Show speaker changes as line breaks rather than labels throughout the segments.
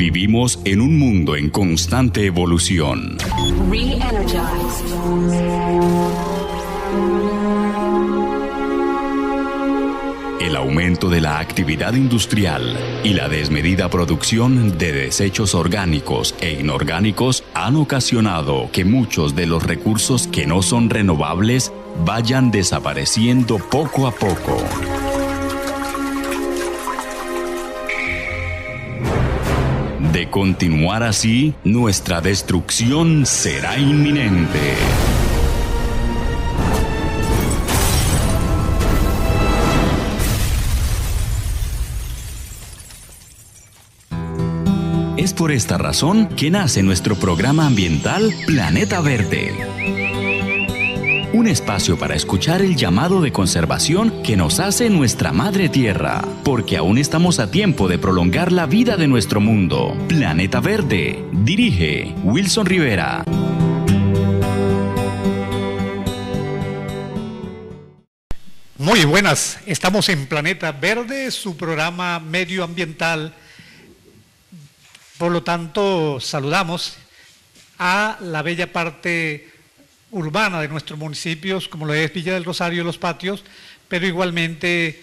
Vivimos en un mundo en constante evolución. El aumento de la actividad industrial y la desmedida producción de desechos orgánicos e inorgánicos han ocasionado que muchos de los recursos que no son renovables vayan desapareciendo poco a poco. De continuar así, nuestra destrucción será inminente. Es por esta razón que nace nuestro programa ambiental Planeta Verde. Un espacio para escuchar el llamado de conservación que nos hace nuestra Madre Tierra, porque aún estamos a tiempo de prolongar la vida de nuestro mundo. Planeta Verde. Dirige Wilson Rivera.
Muy buenas, estamos en Planeta Verde, su programa medioambiental. Por lo tanto, saludamos a la bella parte urbana de nuestros municipios, como lo es Villa del Rosario y Los Patios, pero igualmente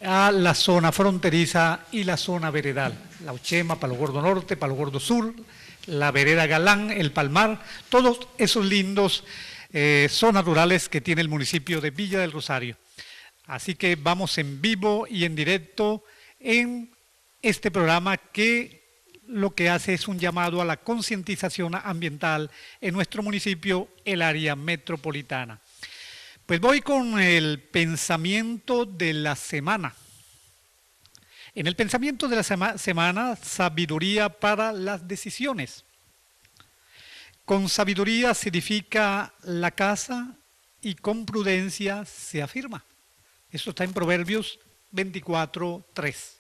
a la zona fronteriza y la zona veredal, La Uchema, Palo Gordo Norte, Palo Gordo Sur, la vereda Galán, el Palmar, todos esos lindos zonas rurales que tiene el municipio de Villa del Rosario. Así que vamos en vivo y en directo en este programa que lo que hace es un llamado a la concientización ambiental en nuestro municipio, el área metropolitana. Pues voy con el pensamiento de la semana. En el pensamiento de la semana, sabiduría para las decisiones. Con sabiduría se edifica la casa y con prudencia se afirma. Esto está en Proverbios 24:3.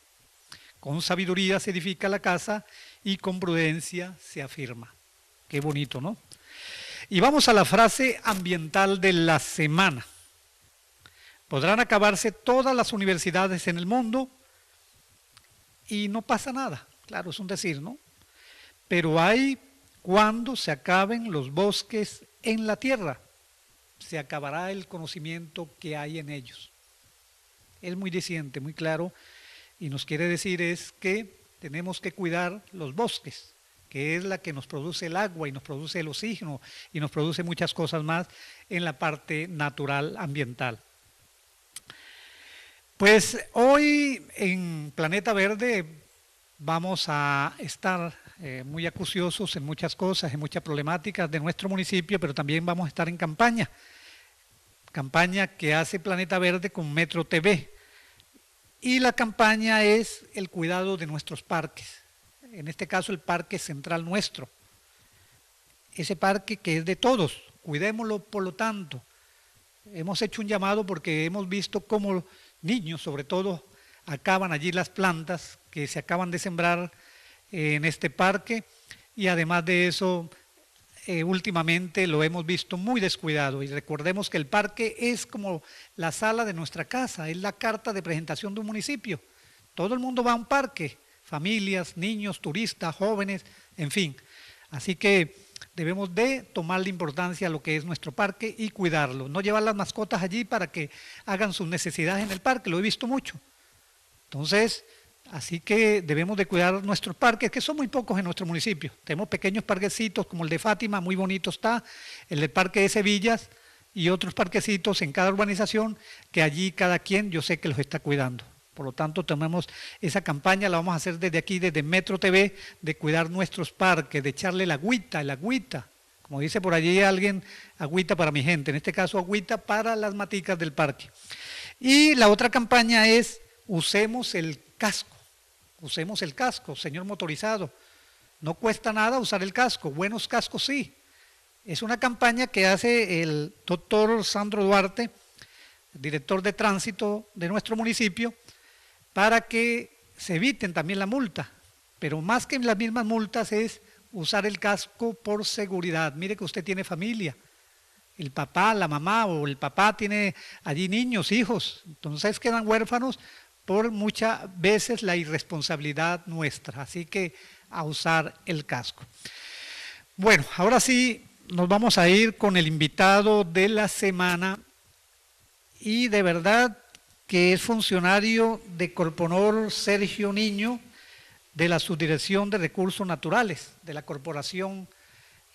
Con sabiduría se edifica la casa y con prudencia se afirma. Qué bonito, ¿no? Y vamos a la frase ambiental de la semana. Podrán acabarse todas las universidades en el mundo y no pasa nada. Claro, es un decir, ¿no? Pero hay cuando se acaben los bosques en la tierra, se acabará el conocimiento que hay en ellos. Es muy diciente, muy claro. Y nos quiere decir es que tenemos que cuidar los bosques, que es la que nos produce el agua y nos produce el oxígeno y nos produce muchas cosas más en la parte natural ambiental. Pues hoy en Planeta Verde vamos a estar muy acuciosos en muchas cosas, en muchas problemáticas de nuestro municipio, pero también vamos a estar en campaña que hace Planeta Verde con Metro TV. Y la campaña es el cuidado de nuestros parques, en este caso el parque central nuestro, ese parque que es de todos, cuidémoslo por lo tanto. Hemos hecho un llamado porque hemos visto cómo niños sobre todo acaban allí las plantas que se acaban de sembrar en este parque y además de eso últimamente lo hemos visto muy descuidado y recordemos que el parque es como la sala de nuestra casa, es la carta de presentación de un municipio. Todo el mundo va a un parque, familias, niños, turistas, jóvenes, en fin. Así que debemos de tomarle importancia a lo que es nuestro parque y cuidarlo. No llevar las mascotas allí para que hagan sus necesidades en el parque, lo he visto mucho. Entonces, así que debemos de cuidar nuestros parques, que son muy pocos en nuestro municipio. Tenemos pequeños parquecitos como el de Fátima, muy bonito está, el del Parque de Sevillas y otros parquecitos en cada urbanización que allí cada quien yo sé que los está cuidando. Por lo tanto, tomemos esa campaña, la vamos a hacer desde aquí, desde Metro TV, de cuidar nuestros parques, de echarle el agüita. Como dice por allí alguien, agüita para mi gente, en este caso agüita para las maticas del parque. Y la otra campaña es, usemos el casco, señor motorizado. No cuesta nada usar el casco, buenos cascos sí. Es una campaña que hace el doctor Sandro Duarte, director de tránsito de nuestro municipio, para que se eviten también la multa. Pero más que las mismas multas es usar el casco por seguridad. Mire que usted tiene familia, el papá, la mamá o el papá tiene allí niños, hijos, entonces quedan huérfanos por muchas veces la irresponsabilidad nuestra. Así que a usar el casco. Bueno, ahora sí nos vamos a ir con el invitado de la semana y de verdad que es funcionario de Corponor Sergio Niño, de la Subdirección de Recursos Naturales de la Corporación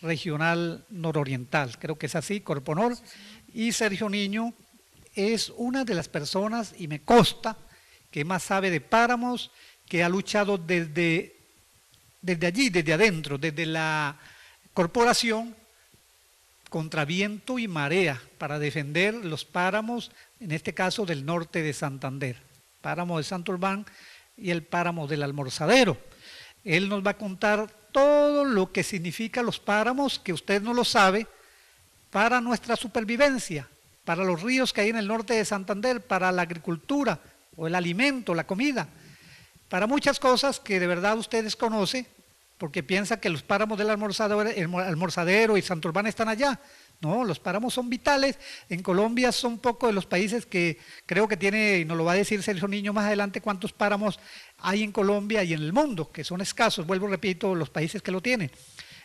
Regional Nororiental, creo que es así, Corponor, y Sergio Niño es una de las personas, y me consta, que más sabe de páramos, que ha luchado desde allí, desde adentro, desde la corporación, contra viento y marea, para defender los páramos, en este caso del norte de Santander, páramo de Santurbán y el páramo del Almorzadero. Él nos va a contar todo lo que significa los páramos, que usted no lo sabe, para nuestra supervivencia, para los ríos que hay en el norte de Santander, para la agricultura o el alimento, la comida, para muchas cosas que de verdad usted desconoce, porque piensa que los páramos del Almorzadero y Santurbán están allá. No, los páramos son vitales. En Colombia son pocos de los países que creo que tiene, y nos lo va a decir Sergio Niño más adelante, cuántos páramos hay en Colombia y en el mundo, que son escasos, vuelvo repito, los países que lo tienen.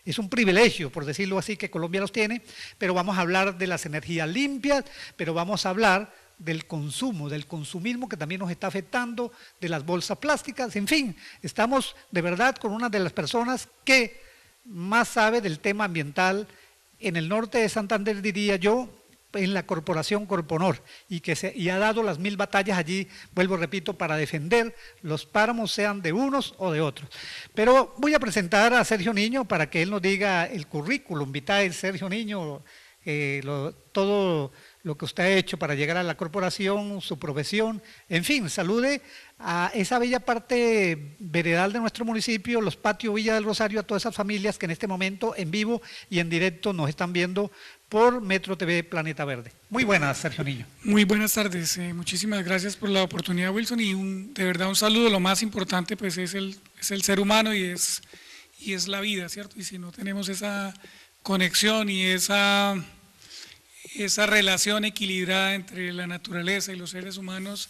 Es un privilegio, por decirlo así, que Colombia los tiene, pero vamos a hablar de las energías limpias, pero vamos a hablar del consumo, del consumismo que también nos está afectando, de las bolsas plásticas, en fin, estamos de verdad con una de las personas que más sabe del tema ambiental en el norte de Santander, diría yo, en la Corporación Corponor, y ha dado las 1000 batallas allí, vuelvo repito, para defender los páramos, sean de unos o de otros. Pero voy a presentar a Sergio Niño para que él nos diga el currículum vitae. Sergio Niño, todo lo que usted ha hecho para llegar a la corporación, su profesión, en fin, salude a esa bella parte veredal de nuestro municipio, los patios Villa del Rosario, a todas esas familias que en este momento en vivo y en directo nos están viendo por Metro TV Planeta Verde. Muy buenas, Sergio Niño.
Muy buenas tardes, muchísimas gracias por la oportunidad, Wilson, y de verdad un saludo. Lo más importante pues es el ser humano y es la vida, ¿cierto? Y si no tenemos esa conexión y esa relación equilibrada entre la naturaleza y los seres humanos,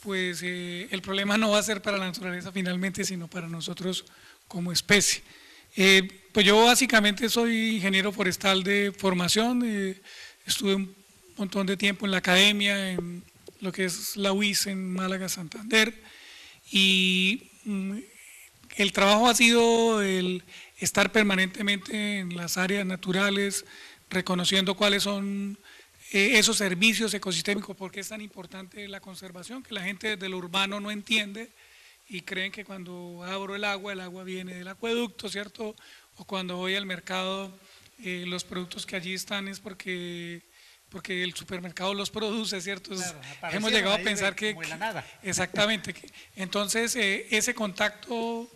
pues el problema no va a ser para la naturaleza finalmente, sino para nosotros como especie. Pues yo básicamente soy ingeniero forestal de formación, estuve un montón de tiempo en la academia, en lo que es la UIS en Málaga, Santander, y el trabajo ha sido el estar permanentemente en las áreas naturales, reconociendo cuáles son esos servicios ecosistémicos, por qué es tan importante la conservación, que la gente desde lo urbano no entiende y creen que cuando abro el agua viene del acueducto, ¿cierto? O cuando voy al mercado, los productos que allí están es porque el supermercado los produce, ¿cierto? Claro, hemos llegado a pensar que
como de la nada.
Exactamente. Entonces, ese contacto,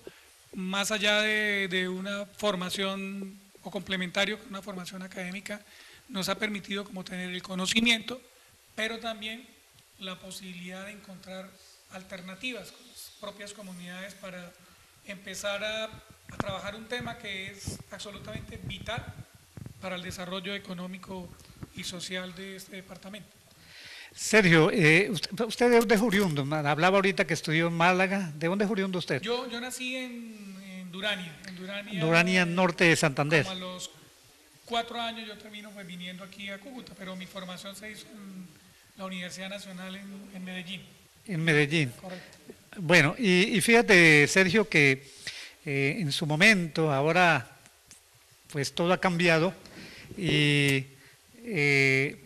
más allá de una formación o complementario con una formación académica, nos ha permitido como tener el conocimiento, pero también la posibilidad de encontrar alternativas con las propias comunidades para empezar a trabajar un tema que es absolutamente vital para el desarrollo económico y social de este departamento.
Sergio, usted de dónde es oriundo, hablaba ahorita que estudió en Málaga, ¿de dónde es oriundo usted?
Yo nací en Durania.
Durania, norte de Santander.
Como a los 4 años yo termino pues viniendo aquí a Cúcuta, pero mi formación se hizo en la Universidad Nacional en Medellín.
En Medellín.
Correcto.
Bueno, y fíjate, Sergio, que en su momento, ahora pues todo ha cambiado y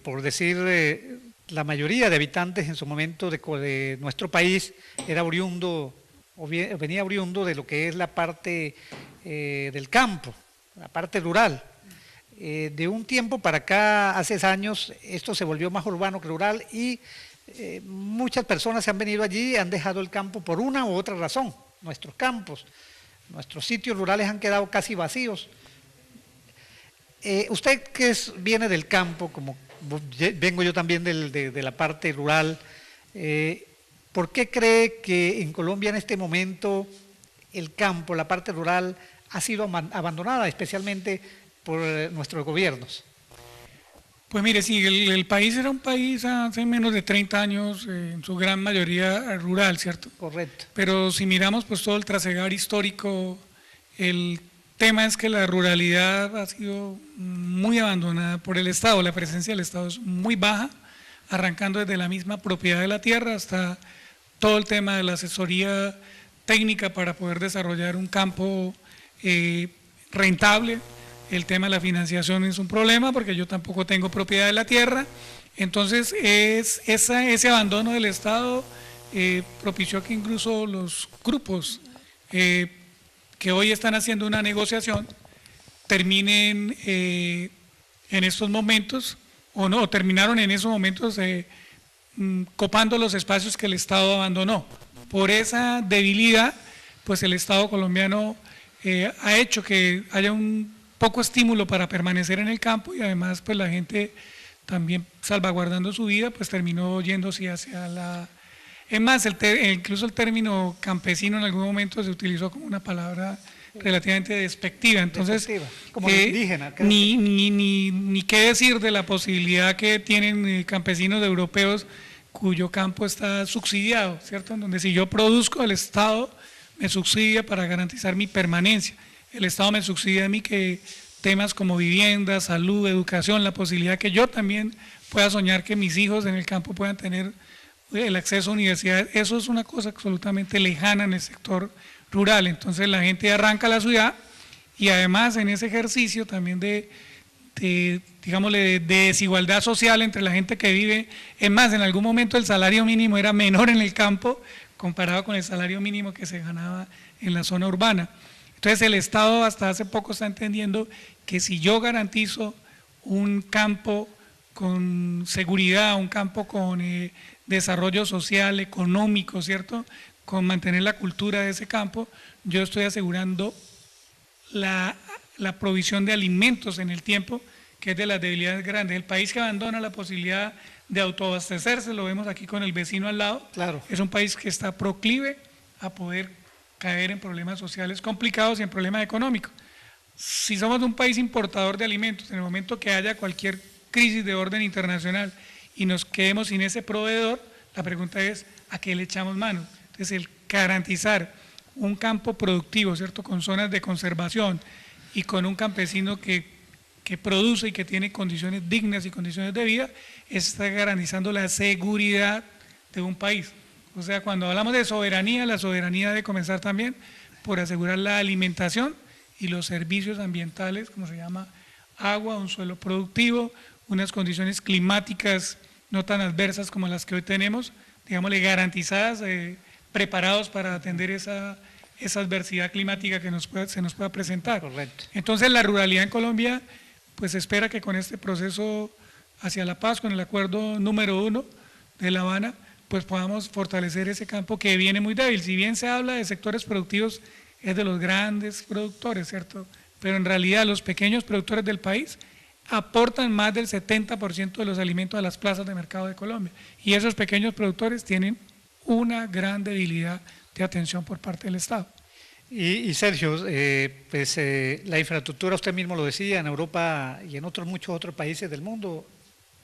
por decir, la mayoría de habitantes en su momento de nuestro país era oriundo, o venía oriundo de lo que es la parte del campo, la parte rural. De un tiempo para acá, hace años, esto se volvió más urbano que rural y muchas personas se han venido allí y han dejado el campo por una u otra razón. Nuestros campos, nuestros sitios rurales han quedado casi vacíos. Usted que viene del campo, como vengo yo también de la parte rural, ¿por qué cree que en Colombia en este momento el campo, la parte rural, ha sido abandonada, especialmente por nuestros gobiernos?
Pues mire, sí, el país era un país hace menos de 30 años, en su gran mayoría rural, ¿cierto?
Correcto.
Pero si miramos pues todo el trasegar histórico El tema es que la ruralidad ha sido muy abandonada por el Estado, la presencia del Estado es muy baja, arrancando desde la misma propiedad de la tierra hasta todo el tema de la asesoría técnica para poder desarrollar un campo rentable. El tema de la financiación es un problema porque yo tampoco tengo propiedad de la tierra, entonces ese abandono del Estado propició que incluso los grupos que hoy están haciendo una negociación terminen en estos momentos, o no, terminaron en esos momentos copando los espacios que el Estado abandonó. Por esa debilidad, pues el Estado colombiano ha hecho que haya un poco estímulo para permanecer en el campo y además pues la gente también salvaguardando su vida pues terminó yéndose hacia la... Es más, incluso el término campesino en algún momento se utilizó como una palabra relativamente despectiva, entonces
como indígena,
ni qué decir de la posibilidad que tienen campesinos europeos cuyo campo está subsidiado, ¿cierto? En donde si yo produzco, el Estado me subsidia para garantizar mi permanencia. El Estado me subsidia a mí que temas como vivienda, salud, educación, la posibilidad que yo también pueda soñar que mis hijos en el campo puedan tener el acceso a universidades, eso es una cosa absolutamente lejana en el sector rural. Entonces la gente arranca a la ciudad y además en ese ejercicio también de desigualdad social entre la gente que vive, es más, en algún momento el salario mínimo era menor en el campo comparado con el salario mínimo que se ganaba en la zona urbana. Entonces el Estado hasta hace poco está entendiendo que si yo garantizo un campo con seguridad, un campo con desarrollo social, económico, ¿cierto?, con mantener la cultura de ese campo, yo estoy asegurando la provisión de alimentos en el tiempo, que es de las debilidades grandes. El país que abandona la posibilidad de autoabastecerse, lo vemos aquí con el vecino al lado,
claro,
es un país que está proclive a poder caer en problemas sociales complicados y en problemas económicos. Si somos un país importador de alimentos, en el momento que haya cualquier crisis de orden internacional y nos quedemos sin ese proveedor, la pregunta es, ¿a qué le echamos mano? Entonces, el garantizar un campo productivo, ¿cierto?, con zonas de conservación y con un campesino que produce y que tiene condiciones dignas y condiciones de vida, está garantizando la seguridad de un país. O sea, cuando hablamos de soberanía, la soberanía debe comenzar también por asegurar la alimentación y los servicios ambientales, como se llama, agua, un suelo productivo, unas condiciones climáticas no tan adversas como las que hoy tenemos, digámosle garantizadas, preparados para atender esa adversidad climática que se nos pueda presentar.
Correcto.
Entonces la ruralidad en Colombia, pues espera que con este proceso hacia la paz, con el acuerdo número 1 de La Habana, pues podamos fortalecer ese campo que viene muy débil. Si bien se habla de sectores productivos, es de los grandes productores, ¿cierto? Pero en realidad los pequeños productores del país aportan más del 70% de los alimentos a las plazas de mercado de Colombia. Y esos pequeños productores tienen una gran debilidad de atención por parte del Estado.
Y Sergio, la infraestructura, usted mismo lo decía, en Europa y en muchos otros países del mundo,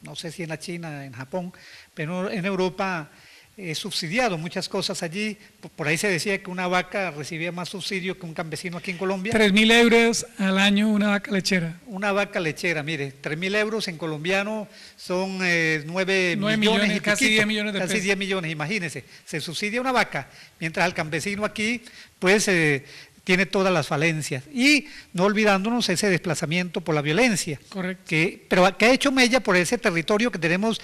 no sé si en la China, en Japón, pero en Europa es subsidiado muchas cosas allí. Por ahí se decía que una vaca recibía más subsidio que un campesino aquí en Colombia.
3.000 euros al año una vaca lechera.
Una vaca lechera, mire, 3.000 euros en colombiano son 9 millones y
casi 10 millones de pesos.
Casi 10 millones, imagínense. Se subsidia una vaca, mientras el campesino aquí, pues, tiene todas las falencias. Y no olvidándonos ese desplazamiento por la violencia.
Correcto.
Pero que ha hecho mella por ese territorio que tenemos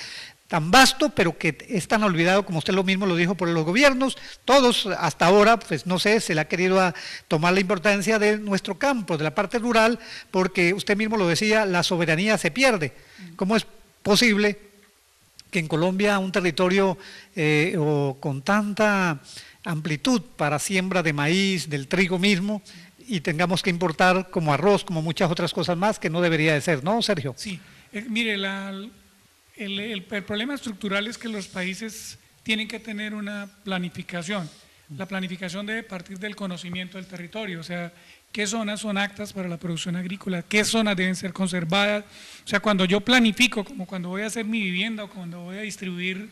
tan vasto, pero que es tan olvidado, como usted lo mismo lo dijo, por los gobiernos. Todos hasta ahora, pues no sé, se le ha querido tomar la importancia de nuestro campo, de la parte rural, porque usted mismo lo decía, la soberanía se pierde. ¿Cómo es posible que en Colombia un territorio con tanta amplitud para siembra de maíz, del trigo mismo, y tengamos que importar como arroz, como muchas otras cosas más, que no debería de ser, ¿no, Sergio?
Sí, mire, el problema estructural es que los países tienen que tener una planificación. La planificación debe partir del conocimiento del territorio, o sea, qué zonas son aptas para la producción agrícola, qué zonas deben ser conservadas. O sea, cuando yo planifico, como cuando voy a hacer mi vivienda o cuando voy a distribuir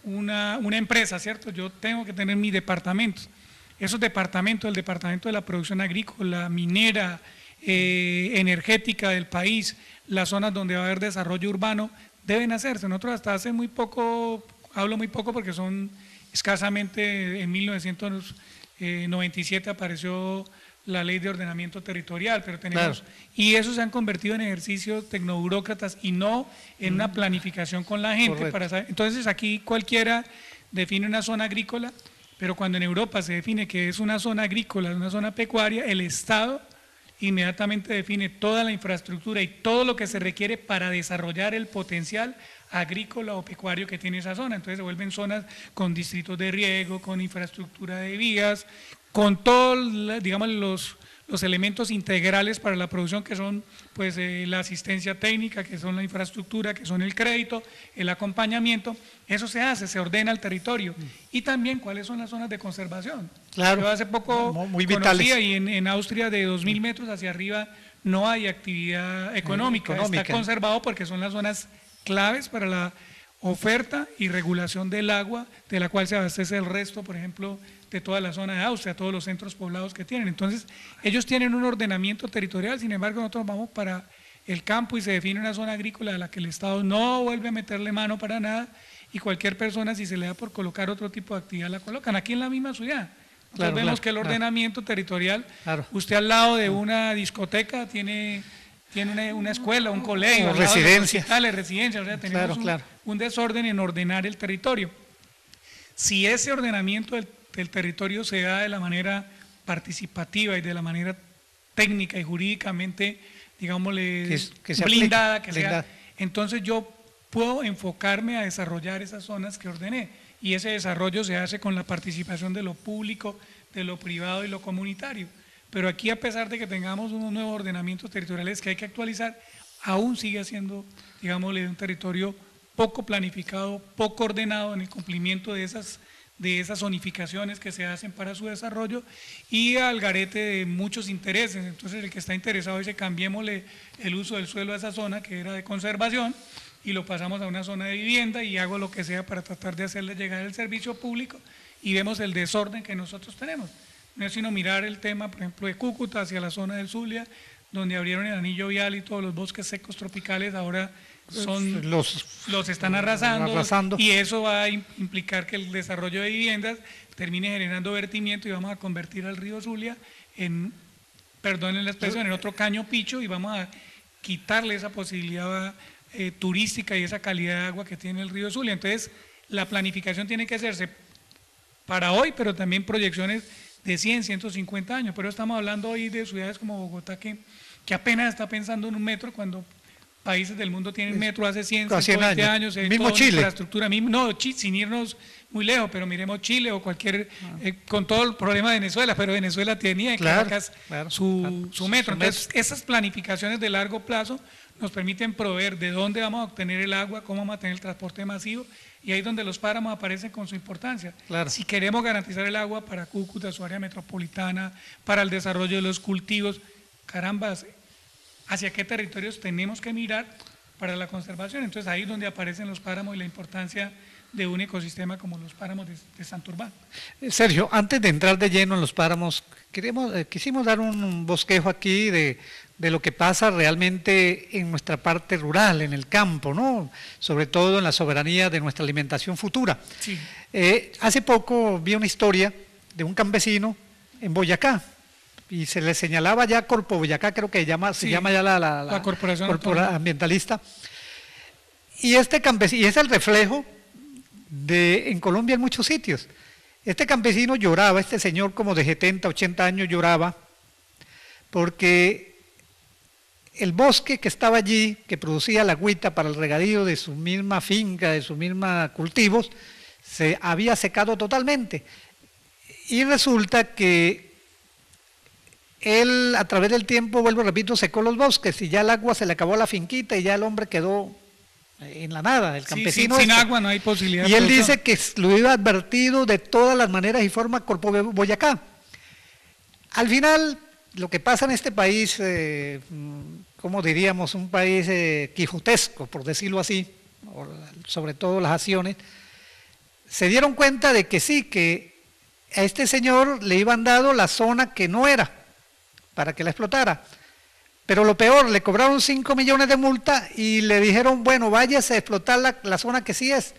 una empresa, ¿cierto? Yo tengo que tener mis departamentos. esos departamentos, el departamento de la producción agrícola, minera, energética del país, las zonas donde va a haber desarrollo urbano, deben hacerse. Nosotros hasta hace muy poco, hablo muy poco porque son escasamente, en 1997 apareció la ley de ordenamiento territorial, pero tenemos, y eso se han convertido en ejercicios tecnoburócratas y no en una planificación con la gente. Para saber. Entonces aquí cualquiera define una zona agrícola, pero cuando en Europa se define que es una zona agrícola, una zona pecuaria, el Estado inmediatamente define toda la infraestructura y todo lo que se requiere para desarrollar el potencial agrícola o pecuario que tiene esa zona. Entonces se vuelven zonas con distritos de riego, con infraestructura de vías, con todos, digamos, los elementos integrales para la producción, que son pues la asistencia técnica, que son la infraestructura, que son el crédito, el acompañamiento. Eso se hace, se ordena el territorio. Y también cuáles son las zonas de conservación.
Claro.
Yo hace poco
muy
conocía, y en Austria de 2000 metros hacia arriba no hay actividad económica. Está conservado porque son las zonas claves para la oferta y regulación del agua, de la cual se abastece el resto, por ejemplo, de toda la zona de Austria, todos los centros poblados que tienen. Entonces, ellos tienen un ordenamiento territorial, sin embargo, nosotros vamos para el campo y se define una zona agrícola a la que el Estado no vuelve a meterle mano para nada, y cualquier persona, si se le da por colocar otro tipo de actividad, la colocan aquí en la misma ciudad. Entonces vemos que el ordenamiento territorial, usted al lado de una discoteca tiene una escuela, un colegio,
residencia,
o sea, tenemos un desorden en ordenar el territorio. Si ese ordenamiento del territorio se da de la manera participativa y de la manera técnica y jurídicamente, digámosle, que sea blindada, entonces yo puedo enfocarme a desarrollar esas zonas que ordené, y ese desarrollo se hace con la participación de lo público, de lo privado y lo comunitario. Pero aquí, a pesar de que tengamos unos nuevos ordenamientos territoriales que hay que actualizar, aún sigue siendo, digámosle, un territorio poco planificado, poco ordenado en el cumplimiento de esas zonificaciones que se hacen para su desarrollo, y al garete de muchos intereses. Entonces el que está interesado dice: cambiémosle el uso del suelo a esa zona que era de conservación y lo pasamos a una zona de vivienda, y hago lo que sea para tratar de hacerle llegar el servicio público, y vemos el desorden que nosotros tenemos. No es sino mirar el tema, por ejemplo, de Cúcuta hacia la zona del Zulia, donde abrieron el anillo vial y todos los bosques secos tropicales ahora los están arrasando, y eso va a implicar que el desarrollo de viviendas termine generando vertimiento, y vamos a convertir al río Zulia en, perdonen la expresión, en otro Caño Picho, y vamos a quitarle esa posibilidad turística y esa calidad de agua que tiene el río Zulia. Entonces la planificación tiene que hacerse para hoy, pero también proyecciones de 100, 150 años. Pero estamos hablando hoy de ciudades como Bogotá, que apenas está pensando en un metro, cuando países del mundo tienen metro hace 100, 120 años.
Mismo Chile.
Infraestructura, sin irnos muy lejos, pero miremos Chile o cualquier, con todo el problema de Venezuela, pero Venezuela tenía en Caracas su metro. Entonces, esas planificaciones de largo plazo nos permiten proveer de dónde vamos a obtener el agua, cómo vamos a tener el transporte masivo, y ahí es donde los páramos aparecen con su importancia. Si queremos garantizar el agua para Cúcuta, su área metropolitana, para el desarrollo de los cultivos, carambas, ¿hacia qué territorios tenemos que mirar para la conservación? Entonces ahí es donde aparecen los páramos y la importancia de un ecosistema como los páramos de Santurbán.
Sergio, antes de entrar de lleno en los páramos, quisimos dar un bosquejo aquí de lo que pasa realmente en nuestra parte rural, en el campo, ¿no? Sobre todo en la soberanía de nuestra alimentación futura.
Sí.
Hace poco vi una historia de un campesino en Boyacá, y se le señalaba ya Corpo Boyacá, creo que se llama ya la
corporación
ambientalista, y este campesino, y es el reflejo en Colombia en muchos sitios. Este campesino lloraba, este señor como de 70, 80 años lloraba, porque el bosque que estaba allí, que producía la agüita para el regadío de su misma finca, de sus mismos cultivos, se había secado totalmente. Y resulta que él, a través del tiempo, vuelvo, repito, secó los bosques, y ya el agua se le acabó a la finquita, y ya el hombre quedó en la nada, el campesino.
Sin agua no hay posibilidad.
Y él dice que lo iba advertido de todas las maneras y formas Corpo Boyacá. Al final, lo que pasa en este país, como diríamos, un país quijotesco, por decirlo así, sobre todo las acciones, se dieron cuenta de que sí, que a este señor le iban dado la zona que no era para que la explotara. Pero lo peor, le cobraron 5 millones de multa y le dijeron, bueno, váyase a explotar la zona que sí es.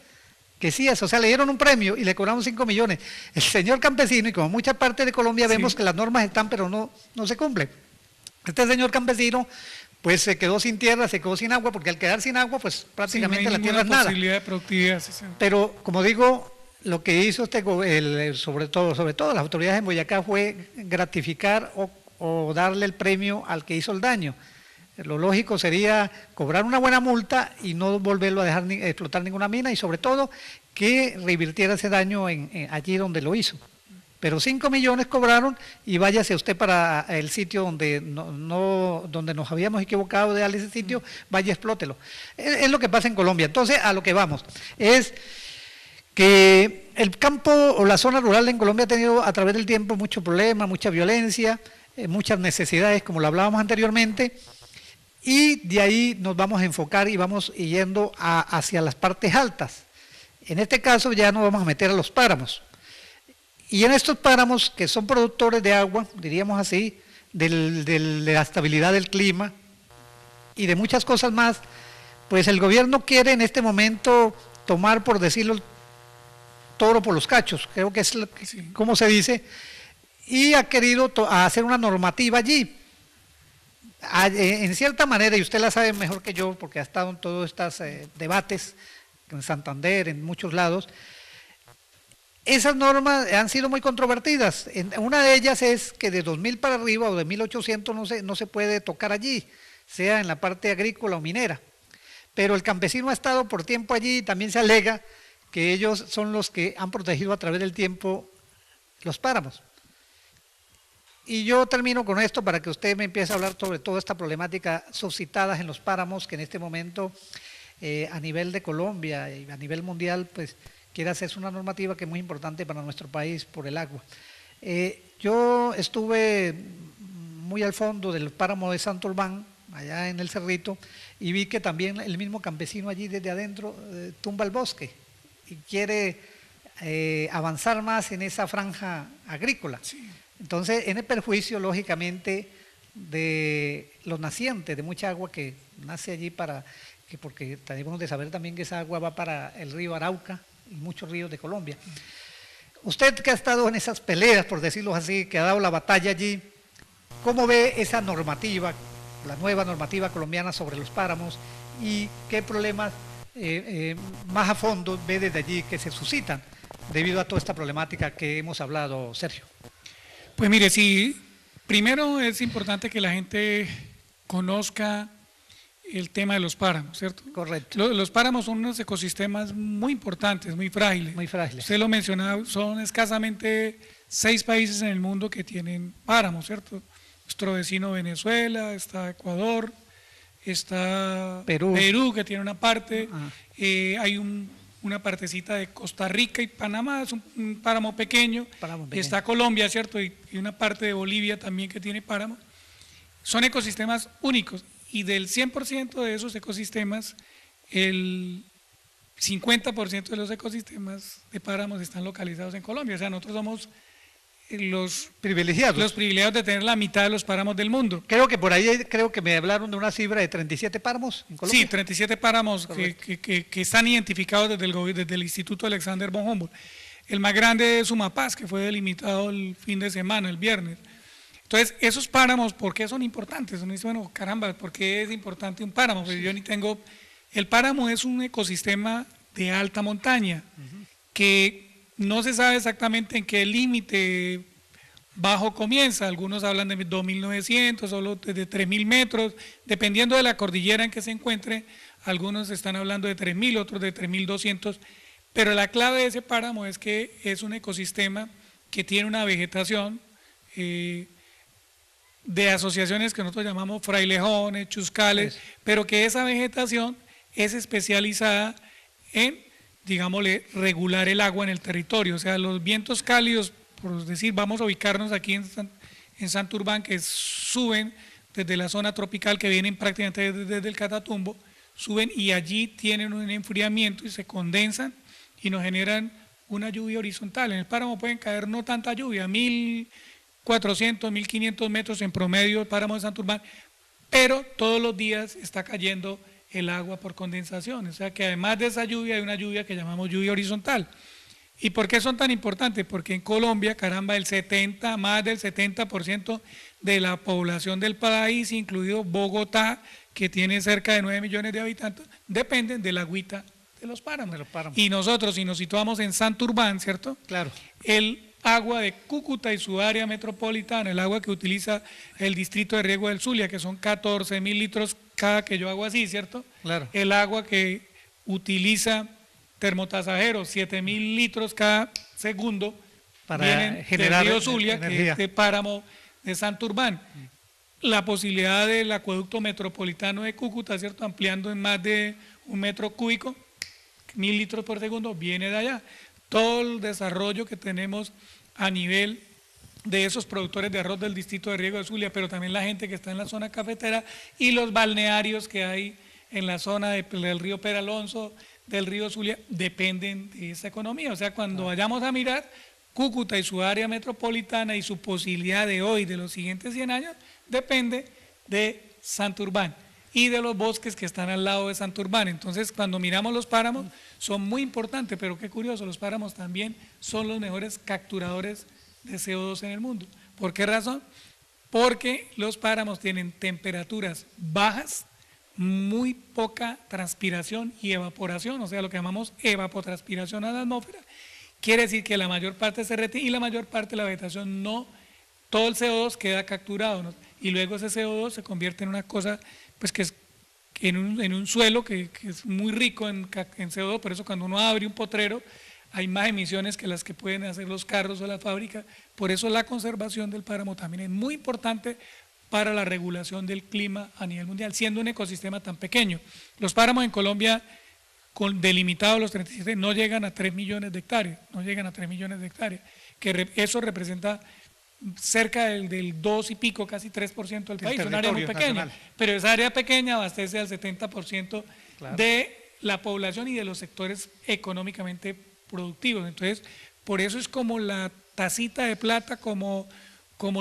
O sea, le dieron un premio y le cobraron 5 millones. El señor campesino, y como muchas partes de Colombia vemos que las normas están, pero no se cumplen. Este señor campesino, pues se quedó sin tierra, se quedó sin agua, porque al quedar sin agua, pues prácticamente
no hay
la tierra es nada.
posibilidad de productividad.
Pero, como digo, lo que hizo sobre todo las autoridades en Boyacá fue gratificar o darle el premio al que hizo el daño. Lo lógico sería cobrar una buena multa y no volverlo a dejar explotar ninguna mina, y sobre todo que revirtiera ese daño allí donde lo hizo. Pero 5 millones cobraron y váyase usted para el sitio donde donde nos habíamos equivocado de darle ese sitio, vaya, explótelo. Es lo que pasa en Colombia. Entonces, a lo que vamos, es que el campo o la zona rural en Colombia ha tenido a través del tiempo mucho problema, mucha violencia, muchas necesidades, como lo hablábamos anteriormente, y de ahí nos vamos a enfocar y vamos yendo hacia las partes altas. En este caso ya nos vamos a meter a los páramos. Y en estos páramos, que son productores de agua, diríamos así, de la estabilidad del clima y de muchas cosas más, pues el gobierno quiere en este momento tomar, por decirlo, el toro por los cachos, creo que es como se dice, y ha querido hacer una normativa allí. En cierta manera, y usted la sabe mejor que yo, porque ha estado en todos estos debates, en Santander, en muchos lados, esas normas han sido muy controvertidas. Una de ellas es que de 2000 para arriba o de 1800 no se puede tocar allí, sea en la parte agrícola o minera. Pero el campesino ha estado por tiempo allí y también se alega que ellos son los que han protegido a través del tiempo los páramos. Y yo termino con esto para que usted me empiece a hablar sobre toda esta problemática suscitada en los páramos, que en este momento a nivel de Colombia y a nivel mundial, pues quiere hacerse una normativa que es muy importante para nuestro país por el agua. Yo estuve muy al fondo del páramo de Santurbán, allá en el Cerrito, y vi que también el mismo campesino allí desde adentro tumba el bosque y quiere avanzar más en esa franja agrícola. Sí. Entonces, en el perjuicio, lógicamente, de los nacientes, de mucha agua que nace allí porque tenemos de saber también que esa agua va para el río Arauca y muchos ríos de Colombia. Usted que ha estado en esas peleas, por decirlo así, que ha dado la batalla allí, ¿cómo ve esa normativa, la nueva normativa colombiana sobre los páramos, y qué problemas más a fondo ve desde allí que se suscitan debido a toda esta problemática que hemos hablado, Sergio?
Pues mire, sí, primero es importante que la gente conozca el tema de los páramos, ¿cierto?
Correcto.
Los páramos son unos ecosistemas muy importantes, muy frágiles.
Muy frágiles.
Usted lo mencionaba, son escasamente 6 países en el mundo que tienen páramos, ¿cierto? Nuestro vecino Venezuela, está Ecuador, está Perú que tiene una parte, hay una partecita de Costa Rica y Panamá, es un páramo pequeño, está Colombia, ¿cierto? Y una parte de Bolivia también que tiene páramo. Son ecosistemas únicos, y del 100% de esos ecosistemas, el 50% de los ecosistemas de páramos están localizados en Colombia. O sea, nosotros somos los privilegiados de tener la mitad de los páramos del mundo.
Creo que por ahí me hablaron de una cifra de 37 páramos en Colombia.
Sí, 37 páramos que están identificados desde el Instituto Alexander von Humboldt. El más grande es Sumapaz, que fue delimitado el fin de semana, el viernes. Entonces, esos páramos, ¿por qué son importantes? Uno dice, bueno, caramba, ¿por qué es importante un páramo? Pues yo ni tengo... El páramo es un ecosistema de alta montaña, que no se sabe exactamente en qué límite bajo comienza. Algunos hablan de 2.900, solo de 3.000 metros, dependiendo de la cordillera en que se encuentre. Algunos están hablando de 3.000, otros de 3.200, pero la clave de ese páramo es que es un ecosistema que tiene una vegetación de asociaciones que nosotros llamamos frailejones, chuscales, pero que esa vegetación es especializada en, digámosle, regular el agua en el territorio. O sea, los vientos cálidos, por decir, vamos a ubicarnos aquí en Santurbán, que suben desde la zona tropical, que vienen prácticamente desde el Catatumbo, suben y allí tienen un enfriamiento y se condensan y nos generan una lluvia horizontal. En el páramo pueden caer no tanta lluvia, 1.400, 1.500 metros en promedio el páramo de Santurbán, pero todos los días está cayendo el agua por condensación, o sea que además de esa lluvia hay una lluvia que llamamos lluvia horizontal. ¿Y por qué son tan importantes? Porque en Colombia, caramba, más del 70% de la población del país, incluido Bogotá, que tiene cerca de 9 millones de habitantes, dependen del agüita de los páramos. Y nosotros, si nos situamos en Santurbán, ¿cierto?
Claro.
El agua de Cúcuta y su área metropolitana, el agua que utiliza el distrito de riego del Zulia, que son 14.000 litros cada que yo hago así, ¿cierto?
Claro.
El agua que utiliza Termotasajero, 7.000 litros cada segundo,
para
vienen
generar
del río Zulia,
energía,
que es de páramo de Santurbán. La posibilidad del acueducto metropolitano de Cúcuta, ¿cierto? Ampliando en más de 1 metro cúbico, 1.000 litros por segundo, viene de allá. Todo el desarrollo que tenemos a nivel de esos productores de arroz del distrito de riego de Zulia, pero también la gente que está en la zona cafetera y los balnearios que hay en la zona del río Peralonso, del río Zulia, dependen de esa economía. O sea, cuando vayamos a mirar, Cúcuta y su área metropolitana y su posibilidad de hoy, de los siguientes 100 años, depende de Santurbán y de los bosques que están al lado de Santurbán. Entonces, cuando miramos los páramos, son muy importantes, pero qué curioso, los páramos también son los mejores capturadores de CO2 en el mundo. ¿Por qué razón? Porque los páramos tienen temperaturas bajas, muy poca transpiración y evaporación, o sea, lo que llamamos evapotranspiración a la atmósfera. Quiere decir que la mayor parte se retiene y la mayor parte de la vegetación no, todo el CO2 queda capturado, ¿no? Y luego ese CO2 se convierte en una cosa, pues que es en un suelo que es muy rico en CO2, por eso cuando uno abre un potrero hay más emisiones que las que pueden hacer los carros o la fábrica. Por eso la conservación del páramo también es muy importante para la regulación del clima a nivel mundial, siendo un ecosistema tan pequeño. Los páramos en Colombia, delimitados los 37, no llegan a 3 millones de hectáreas, que eso representa cerca del 2 y pico, casi 3% del país, un área muy pequeña, nacional. Pero esa área pequeña abastece al 70% de la población y de los sectores económicamente productivos. Entonces, por eso es como la tacita de plata, como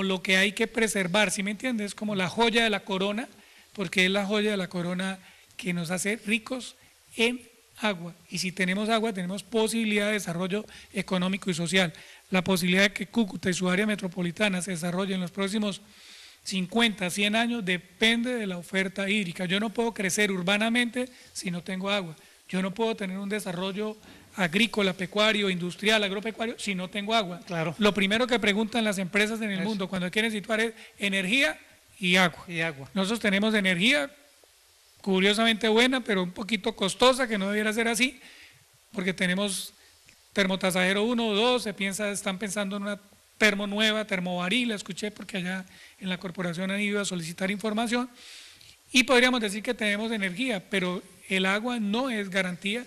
lo que hay que preservar, ¿sí me entiendes? Es como la joya de la corona, porque es la joya de la corona que nos hace ricos en agua. Y si tenemos agua, tenemos posibilidad de desarrollo económico y social. La posibilidad de que Cúcuta y su área metropolitana se desarrolle en los próximos 50, 100 años depende de la oferta hídrica. Yo no puedo crecer urbanamente si no tengo agua. Yo no puedo tener un desarrollo agrícola, pecuario, industrial, agropecuario, si no tengo agua.
Claro.
Lo primero que preguntan las empresas en el mundo cuando quieren situar es energía y agua. Nosotros tenemos energía curiosamente buena, pero un poquito costosa, que no debiera ser así, porque tenemos Termotasajero 1 o 2, están pensando en una termo nueva, termobaril, la escuché porque allá en la corporación han ido a solicitar información, y podríamos decir que tenemos energía, pero el agua no es garantía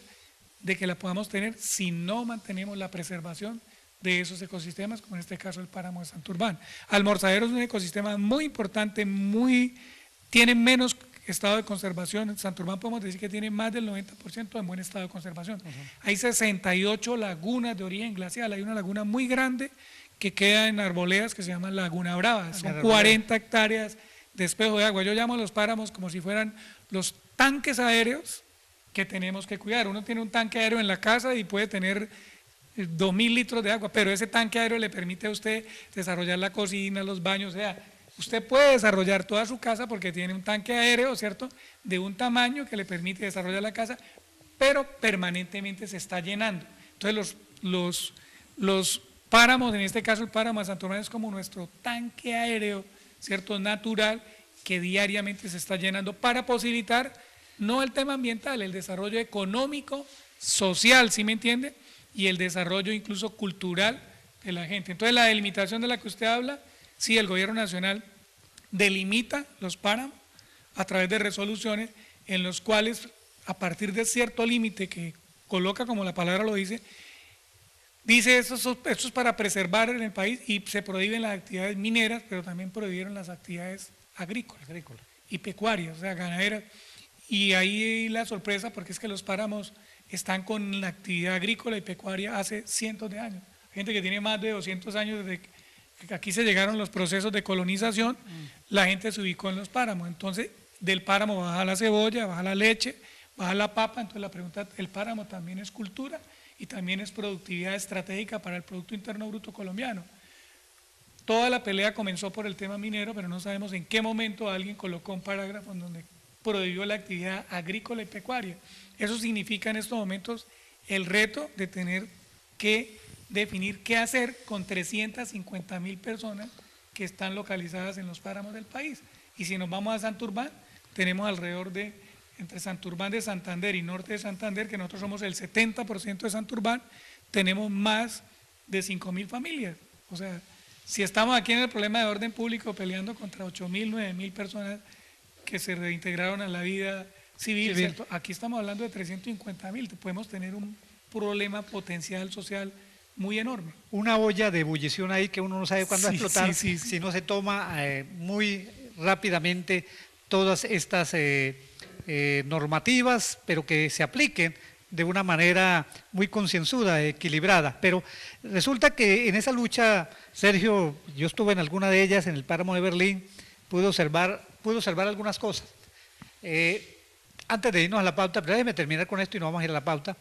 de que la podamos tener si no mantenemos la preservación de esos ecosistemas, como en este caso el páramo de Santurbán. Almorzadero es un ecosistema muy importante, tiene menos estado de conservación. En Santurbán podemos decir que tiene más del 90% en buen estado de conservación. Hay 68 lagunas de origen glacial, hay una laguna muy grande que queda en Arboledas que se llama Laguna Brava, son 40 hectáreas de espejo de agua. Yo llamo a los páramos como si fueran los tanques aéreos que tenemos que cuidar. Uno tiene un tanque aéreo en la casa y puede tener 2.000 litros de agua, pero ese tanque aéreo le permite a usted desarrollar la cocina, los baños, o sea, usted puede desarrollar toda su casa porque tiene un tanque aéreo, ¿cierto?, de un tamaño que le permite desarrollar la casa, pero permanentemente se está llenando. Entonces los páramos, en este caso el páramo de Santurbán es como nuestro tanque aéreo, ¿cierto?, natural, que diariamente se está llenando para posibilitar no el tema ambiental, el desarrollo económico, social, ¿sí me entiende? Y el desarrollo incluso cultural de la gente. Entonces la delimitación de la que usted habla, sí, el gobierno nacional delimita los páramos a través de resoluciones en los cuales a partir de cierto límite que coloca, como la palabra lo dice esto es para preservar en el país, y se prohíben las actividades mineras, pero también prohibieron las actividades agrícolas y pecuarias, o sea, ganaderas. Y ahí la sorpresa, porque es que los páramos están con la actividad agrícola y pecuaria hace cientos de años. Gente que tiene más de 200 años desde que aquí se llegaron los procesos de colonización, la gente se ubicó en los páramos. Entonces, del páramo baja la cebolla, baja la leche, baja la papa. Entonces, la pregunta, el páramo también es cultura y también es productividad estratégica para el Producto Interno Bruto colombiano. Toda la pelea comenzó por el tema minero, pero no sabemos en qué momento alguien colocó un parágrafo en donde prohibió la actividad agrícola y pecuaria. Eso significa en estos momentos el reto de tener que definir qué hacer con 350.000 personas que están localizadas en los páramos del país. Y si nos vamos a Santurbán, tenemos alrededor de, entre Santurbán de Santander y norte de Santander, que nosotros somos el 70% de Santurbán, tenemos más de 5.000 familias. O sea, si estamos aquí en el problema de orden público peleando contra 8.000, 9.000 personas que se reintegraron a la vida civil, ¿cierto? Aquí estamos hablando de 350.000, podemos tener un problema potencial social muy enorme.
Una olla de ebullición ahí que uno no sabe cuándo va a explotar si no se toma muy rápidamente todas estas normativas, pero que se apliquen de una manera muy concienzuda, equilibrada. Pero resulta que en esa lucha, Sergio, yo estuve en alguna de ellas, en el páramo de Berlín, pude observar algunas cosas. Antes de irnos a la pauta, pero déjeme terminar con esto y nos vamos a ir a la pauta.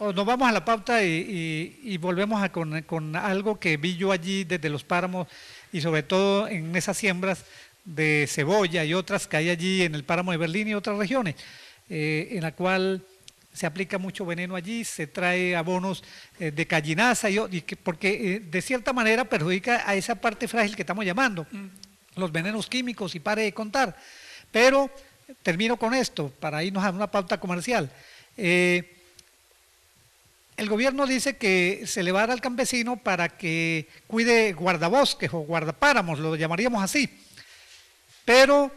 Nos vamos a la pauta y volvemos con algo que vi yo allí desde los páramos y sobre todo en esas siembras de cebolla y otras que hay allí en el páramo de Berlín y otras regiones, en la cual se aplica mucho veneno allí, se trae abonos de gallinaza, porque de cierta manera perjudica a esa parte frágil que estamos llamando, los venenos químicos y pare de contar. Pero termino con esto, para irnos a una pauta comercial. El gobierno dice que se le va a dar al campesino para que cuide guardabosques o guardapáramos, lo llamaríamos así. Pero,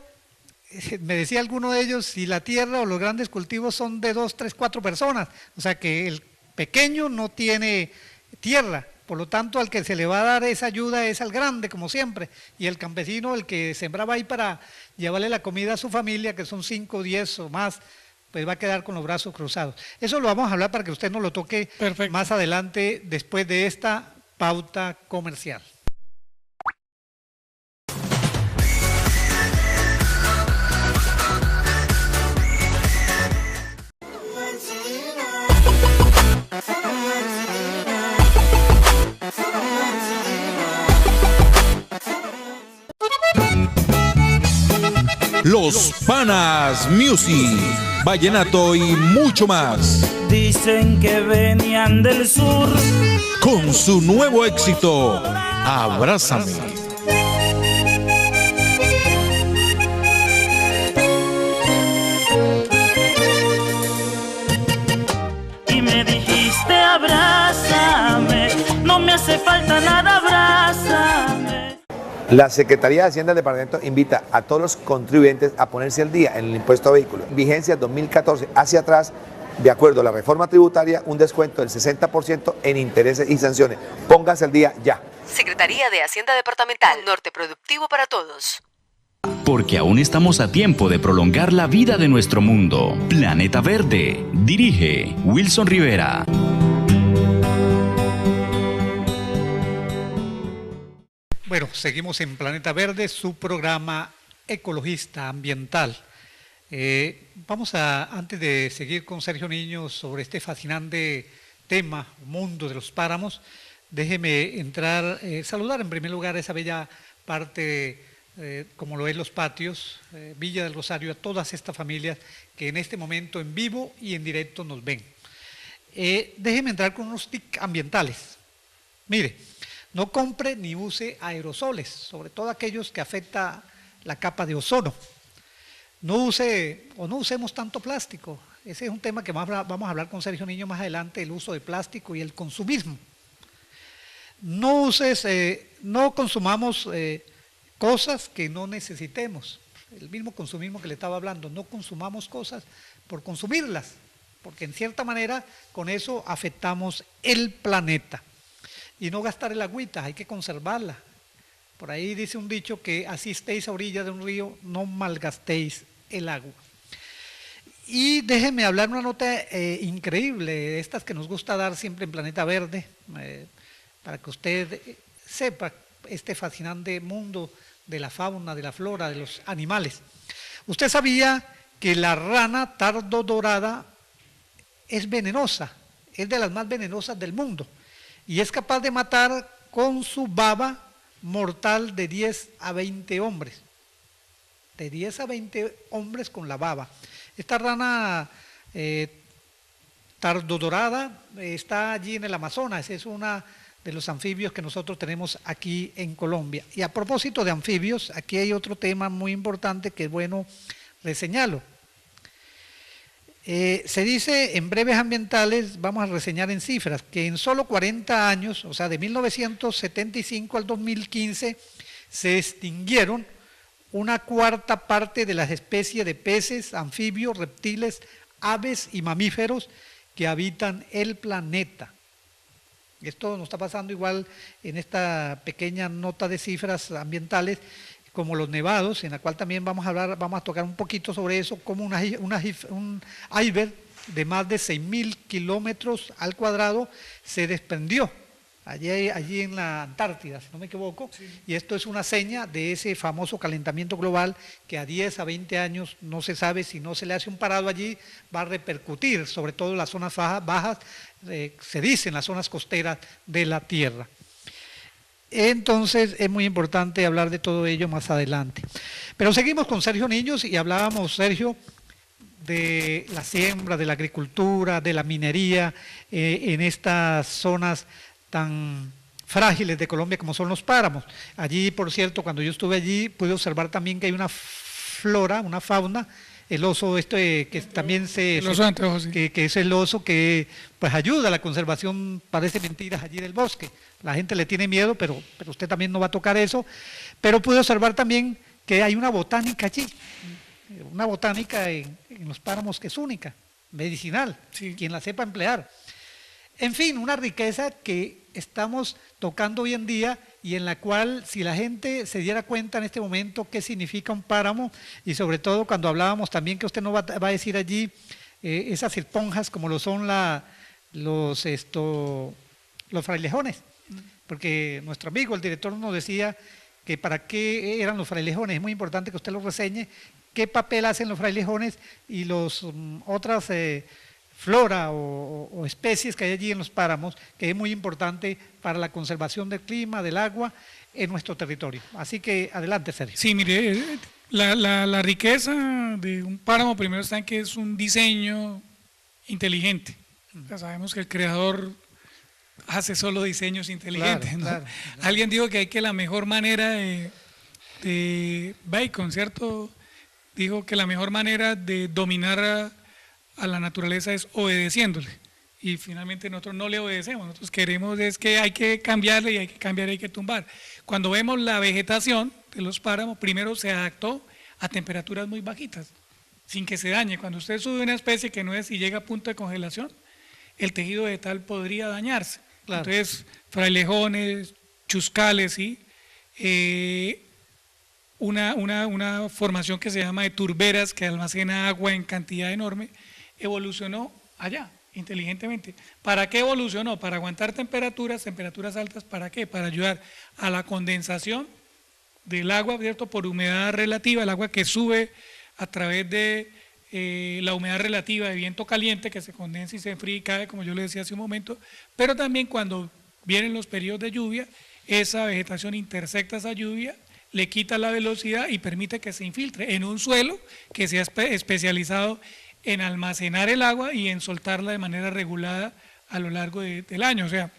me decía alguno de ellos, si la tierra o los grandes cultivos son de 2, 3, 4 personas, o sea que el pequeño no tiene tierra, por lo tanto al que se le va a dar esa ayuda es al grande, como siempre, y el campesino, el que sembraba ahí para llevarle la comida a su familia, que son 5, 10 o más, pues va a quedar con los brazos cruzados. Eso lo vamos a hablar para que usted nos lo toque más adelante, después de esta pauta comercial.
Los Panas Music, vallenato y mucho más.
Dicen que venían del sur
con su nuevo éxito, Abrázame.
Y me dijiste abrázame, no me hace falta nada, abrázame.
La Secretaría de Hacienda del Departamento invita a todos los contribuyentes a ponerse al día en el impuesto a vehículos. Vigencia 2014 hacia atrás, de acuerdo a la reforma tributaria, un descuento del 60% en intereses y sanciones. Pónganse al día ya.
Secretaría de Hacienda Departamental, Norte Productivo para Todos.
Porque aún estamos a tiempo de prolongar la vida de nuestro mundo. Planeta Verde. Dirige Wilson Rivera.
Bueno, seguimos en Planeta Verde, su programa ecologista ambiental. Antes de seguir con Sergio Niño sobre este fascinante tema, mundo de los páramos, déjeme saludar en primer lugar a esa bella parte, como lo es los patios, Villa del Rosario, a todas estas familias que en este momento en vivo y en directo nos ven. Déjeme entrar con unos tips ambientales. Mire, no compre ni use aerosoles, sobre todo aquellos que afectan la capa de ozono. No usemos tanto plástico. Ese es un tema que vamos a hablar con Sergio Niño más adelante, el uso de plástico y el consumismo. No consumamos cosas que no necesitemos. El mismo consumismo que le estaba hablando, no consumamos cosas por consumirlas, porque en cierta manera con eso afectamos el planeta. Y no gastar el agüita, hay que conservarla. Por ahí dice un dicho que así estéis a orilla de un río, no malgastéis el agua. Y déjenme hablar una nota increíble, de estas que nos gusta dar siempre en Planeta Verde, para que usted sepa este fascinante mundo de la fauna, de la flora, de los animales. Usted sabía que la rana tardo dorada es venenosa, es de las más venenosas del mundo, y es capaz de matar con su baba mortal de 10 a 20 hombres. De 10 a 20 hombres con la baba. Esta rana tardodorada está allí en el Amazonas, es una de los anfibios que nosotros tenemos aquí en Colombia. Y a propósito de anfibios, aquí hay otro tema muy importante que es bueno reseñarlo. Se dice en breves ambientales, vamos a reseñar en cifras, que en solo 40 años, o sea, de 1975 al 2015, se extinguieron una cuarta parte de las especies de peces, anfibios, reptiles, aves y mamíferos que habitan el planeta. Esto nos está pasando igual en esta pequeña nota de cifras ambientales, como los nevados, en la cual también vamos a tocar un poquito sobre eso, como un iceberg de más de 6.000 kilómetros al cuadrado se desprendió allí en la Antártida, si no me equivoco, sí. Y esto es una seña de ese famoso calentamiento global que a 10 a 20 años no se sabe, si no se le hace un parado allí, va a repercutir, sobre todo en las zonas bajas, se dice en las zonas costeras de la Tierra. Entonces es muy importante hablar de todo ello más adelante. Pero seguimos con Sergio Niños y hablábamos, Sergio, de la siembra, de la agricultura, de la minería en estas zonas tan frágiles de Colombia como son los páramos. Allí, por cierto, cuando yo estuve allí, pude observar también que hay una flora, una fauna, el oso que también el oso de anteojos, sí. que es el oso que pues ayuda a la conservación, parece mentiras, allí del bosque. La gente le tiene miedo, pero usted también no va a tocar eso. Pero pude observar también que hay una botánica allí, una botánica en los páramos que es única, medicinal, sí. Quien la sepa emplear. En fin, una riqueza que estamos tocando hoy en día y en la cual, si la gente se diera cuenta en este momento qué significa un páramo, y sobre todo cuando hablábamos también que usted no va a decir allí esas esponjas como lo son los frailejones, porque nuestro amigo, el director, nos decía que para qué eran los frailejones. Es muy importante que usted lo reseñe, qué papel hacen los frailejones y los otras flora o especies que hay allí en los páramos, que es muy importante para la conservación del clima, del agua en nuestro territorio. Así que adelante, Sergio.
Sí, mire, la riqueza de un páramo primero está en que es un diseño inteligente. Ya sabemos que el creador hace solo diseños inteligentes. Claro, ¿no? Claro. Alguien dijo que la mejor manera de Bacon, ¿cierto? Dijo que la mejor manera de dominar a la naturaleza es obedeciéndole, y finalmente nosotros no le obedecemos. Nosotros queremos es que hay que cambiarle, y hay que cambiar, hay que tumbar. Cuando vemos la vegetación de los páramos, primero se adaptó a temperaturas muy bajitas, sin que se dañe. Cuando usted sube una especie que no es y llega a punto de congelación, el tejido vegetal podría dañarse. Claro. Entonces, frailejones, chuscales, ¿sí? Una formación que se llama de turberas, que almacena agua en cantidad enorme, evolucionó allá, inteligentemente. ¿Para qué evolucionó? Para aguantar temperaturas altas. ¿Para qué? Para ayudar a la condensación del agua, ¿cierto? Por humedad relativa, el agua que sube a través de la humedad relativa de viento caliente, que se condensa y se enfría y cae, como yo le decía hace un momento, pero también cuando vienen los periodos de lluvia, esa vegetación intersecta esa lluvia, le quita la velocidad y permite que se infiltre en un suelo que se ha especializado en almacenar el agua y en soltarla de manera regulada a lo largo del año. O sea,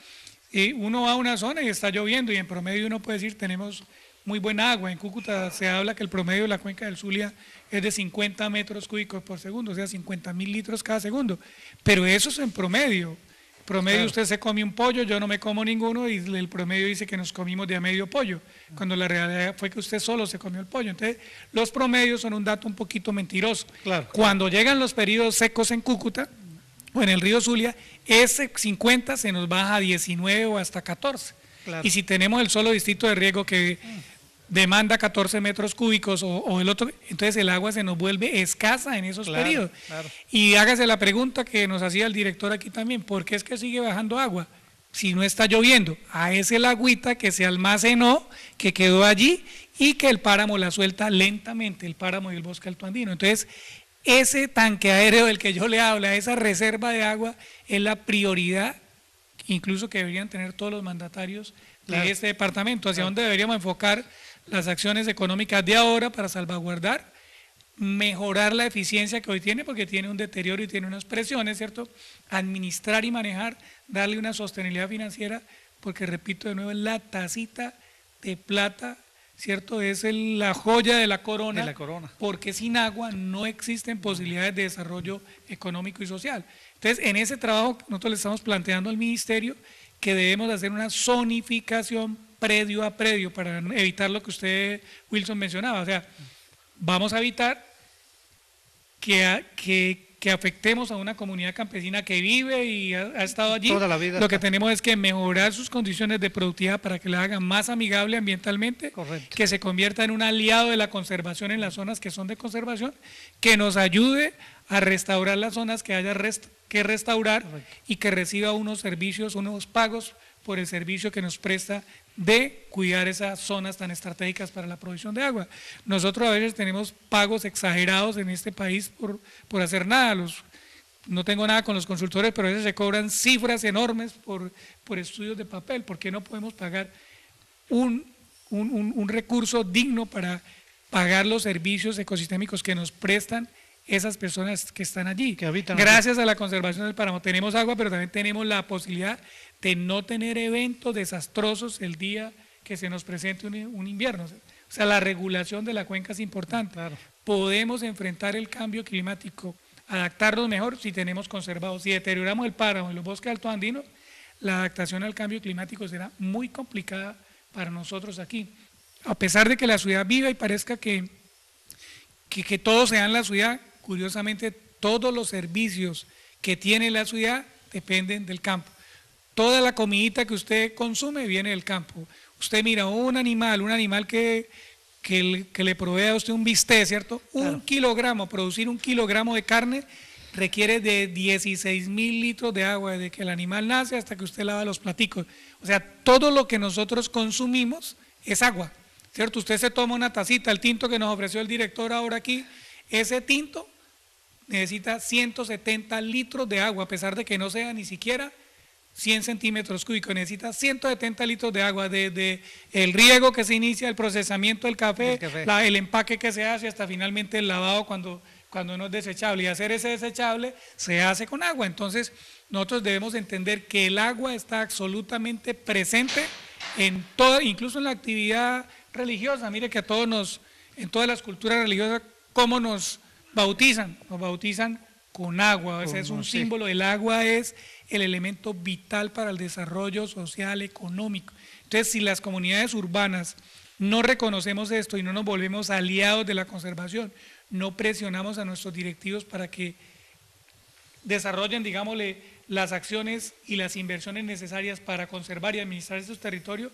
uno va a una zona y está lloviendo y en promedio uno puede decir tenemos muy buena agua. En Cúcuta se habla que el promedio de la cuenca del Zulia es de 50 metros cúbicos por segundo, o sea, 50.000 litros cada segundo. Pero eso es en promedio. Promedio, claro. Usted se come un pollo, yo no me como ninguno, y el promedio dice que nos comimos de a medio pollo, cuando la realidad fue que usted solo se comió el pollo. Entonces, los promedios son un dato un poquito mentiroso. Claro. Cuando llegan los periodos secos en Cúcuta, o en el río Zulia, ese 50 se nos baja a 19 o hasta 14. Claro. Y si tenemos el solo distrito de riego que demanda 14 metros cúbicos o el otro, entonces el agua se nos vuelve escasa en esos periodos.
Claro.
Y hágase la pregunta que nos hacía el director aquí también, ¿por qué es que sigue bajando agua si no está lloviendo? Es el agüita que se almacenó, que quedó allí y que el páramo la suelta lentamente, el páramo y el bosque altoandino. Entonces, ese tanque aéreo del que yo le hablo, esa reserva de agua, es la prioridad incluso que deberían tener todos los mandatarios de este departamento, hacia dónde deberíamos enfocar las acciones económicas de ahora para salvaguardar, mejorar la eficiencia que hoy tiene, porque tiene un deterioro y tiene unas presiones, ¿cierto? Administrar y manejar, darle una sostenibilidad financiera, porque repito de nuevo, la tacita de plata, ¿cierto? Es la joya de la corona, porque sin agua no existen posibilidades de desarrollo económico y social. Entonces, en ese trabajo nosotros le estamos planteando al ministerio que debemos hacer una zonificación predio a predio para evitar lo que usted, Wilson, mencionaba. O sea, vamos a evitar que afectemos a una comunidad campesina que vive y ha estado allí.
Toda la vida.
Lo que tenemos es que mejorar sus condiciones de productividad para que la hagan más amigable ambientalmente, que se convierta en un aliado de la conservación en las zonas que son de conservación, que nos ayude a restaurar las zonas que haya que restaurar y que reciba unos servicios, unos pagos por el servicio que nos presta de cuidar esas zonas tan estratégicas para la provisión de agua. Nosotros a veces tenemos pagos exagerados en este país por hacer nada. No tengo nada con los consultores, pero a veces se cobran cifras enormes por estudios de papel. ¿Por qué no podemos pagar un recurso digno para pagar los servicios ecosistémicos que nos prestan esas personas que están allí? Que habitan gracias a la conservación del páramo tenemos agua, pero también tenemos la posibilidad de no tener eventos desastrosos el día que se nos presente un invierno. O sea, la regulación de la cuenca es importante. Claro. Podemos enfrentar el cambio climático, adaptarnos mejor si tenemos conservados. Si deterioramos el páramo y los bosques altoandinos, la adaptación al cambio climático será muy complicada para nosotros aquí. A pesar de que la ciudad viva y parezca que todo se da en la ciudad, curiosamente todos los servicios que tiene la ciudad dependen del campo. Toda la comidita que usted consume viene del campo. Usted mira un animal que le provee a usted un bistec, ¿cierto? Claro. Producir un kilogramo de carne requiere de 16,000 litros de agua desde que el animal nace hasta que usted lava los platicos. O sea, todo lo que nosotros consumimos es agua, ¿cierto? Usted se toma una tacita, el tinto que nos ofreció el director ahora aquí, ese tinto necesita 170 litros de agua, a pesar de que no sea ni siquiera 100 centímetros cúbicos, necesita 170 litros de agua, desde el riego que se inicia, el procesamiento del café, el empaque que se hace, hasta finalmente el lavado cuando no es desechable. Y hacer ese desechable se hace con agua. Entonces, nosotros debemos entender que el agua está absolutamente presente en todo, incluso en la actividad religiosa. Mire que en todas las culturas religiosas, ¿cómo nos bautizan? Nos bautizan con agua. Ese es un símbolo. El agua es el elemento vital para el desarrollo social, económico. Entonces, si las comunidades urbanas no reconocemos esto y no nos volvemos aliados de la conservación, no presionamos a nuestros directivos para que desarrollen, digámosle, las acciones y las inversiones necesarias para conservar y administrar estos territorios,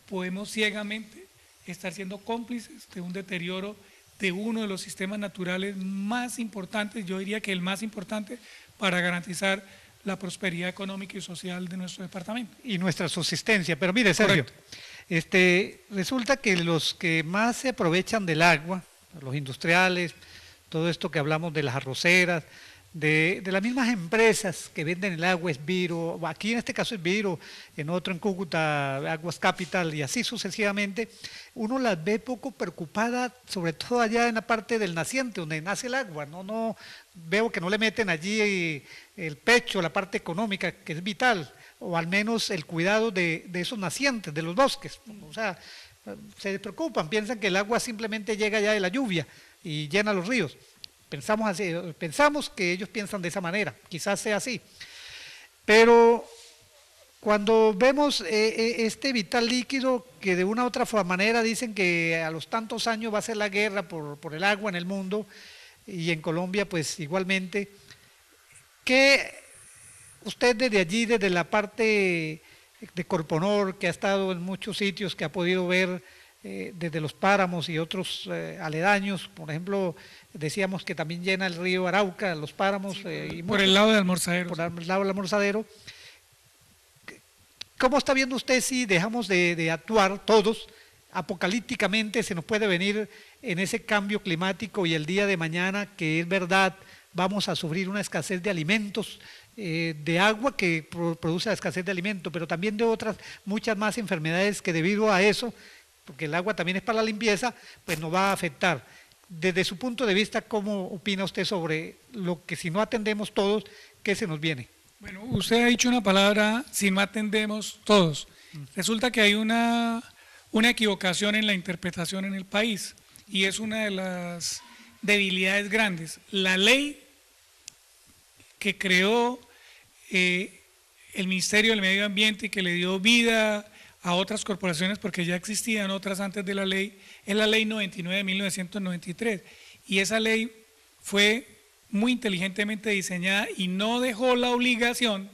podemos ciegamente estar siendo cómplices de un deterioro de uno de los sistemas naturales más importantes, yo diría que el más importante para garantizar la prosperidad económica y social de nuestro departamento.
Y nuestra subsistencia. Pero mire, Sergio, resulta que los que más se aprovechan del agua, los industriales, todo esto que hablamos de las arroceras, de las mismas empresas que venden el agua, es Viro, aquí en este caso es Viro, en otro en Cúcuta, Aguas Capital y así sucesivamente, uno las ve poco preocupadas, sobre todo allá en la parte del naciente, donde nace el agua, no veo que no le meten allí el pecho, la parte económica, que es vital, o al menos el cuidado de esos nacientes, de los bosques. O sea, se preocupan, piensan que el agua simplemente llega ya de la lluvia y llena los ríos. Pensamos que ellos piensan de esa manera, quizás sea así. Pero cuando vemos este vital líquido que de una u otra manera dicen que a los tantos años va a ser la guerra por el agua en el mundo y en Colombia pues igualmente, ¿qué usted desde allí, desde la parte de Corponor, que ha estado en muchos sitios, que ha podido ver desde los páramos y otros aledaños. Por ejemplo, decíamos que también llena el río Arauca, los páramos. Y
por el lado del Almorzadero.
Por el lado del Almorzadero. ¿Cómo está viendo usted si dejamos de actuar todos apocalípticamente? Se nos puede venir en ese cambio climático y el día de mañana, que es verdad, vamos a sufrir una escasez de alimentos, de agua que produce la escasez de alimentos, pero también de otras muchas más enfermedades que debido a eso, porque el agua también es para la limpieza, pues nos va a afectar. Desde su punto de vista, ¿cómo opina usted sobre lo que si no atendemos todos, qué se nos viene?
Bueno, usted ha dicho una palabra, si no atendemos todos. Resulta que hay una equivocación en la interpretación en el país y es una de las debilidades grandes. La ley que creó el Ministerio del Medio Ambiente y que le dio vida a otras corporaciones, porque ya existían otras antes de la ley, es la Ley 99 de 1993. Y esa ley fue muy inteligentemente diseñada y no dejó la obligación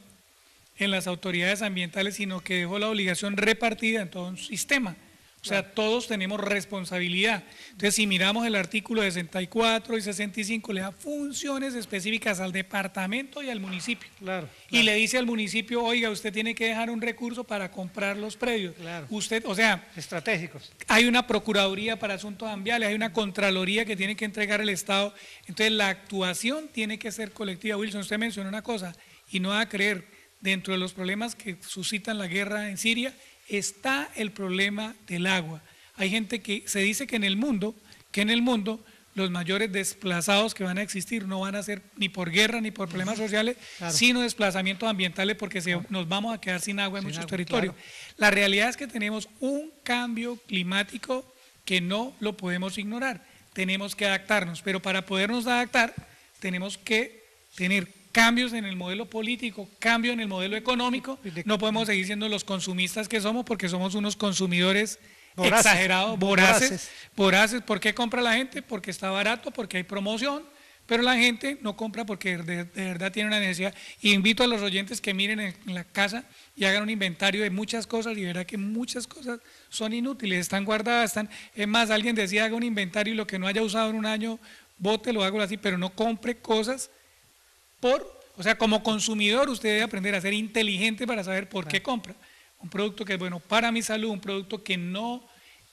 en las autoridades ambientales, sino que dejó la obligación repartida en todo un sistema. O sea, todos tenemos responsabilidad. Entonces, si miramos el artículo 64 y 65, le da funciones específicas al departamento y al municipio.
Claro.
Y le dice al municipio, oiga, usted tiene que dejar un recurso para comprar los predios.
Claro.
Usted, o sea,
estratégicos.
Hay una Procuraduría para Asuntos Ambientales, hay una Contraloría que tiene que entregar el Estado. Entonces, la actuación tiene que ser colectiva. Wilson, usted mencionó una cosa, y no va a creer, dentro de los problemas que suscitan la guerra en Siria, está el problema del agua. Hay gente que se dice que en el mundo los mayores desplazados que van a existir no van a ser ni por guerra ni por problemas sociales, claro, sino desplazamientos ambientales, porque nos vamos a quedar sin agua en muchos territorios. Claro. La realidad es que tenemos un cambio climático que no lo podemos ignorar. Tenemos que adaptarnos, pero para podernos adaptar tenemos que tener cambios en el modelo político, cambio en el modelo económico. No podemos seguir siendo los consumistas que somos, porque somos unos consumidores exagerados, voraces. ¿Por qué compra la gente? Porque está barato, porque hay promoción, pero la gente no compra porque de verdad tiene una necesidad. Y invito a los oyentes que miren en la casa y hagan un inventario de muchas cosas y verá que muchas cosas son inútiles, están guardadas, es más, alguien decía, haga un inventario y lo que no haya usado en un año, bótelo, hágalo así, pero no compre cosas o sea, como consumidor usted debe aprender a ser inteligente para saber por qué compra un producto que es bueno para mi salud, un producto que no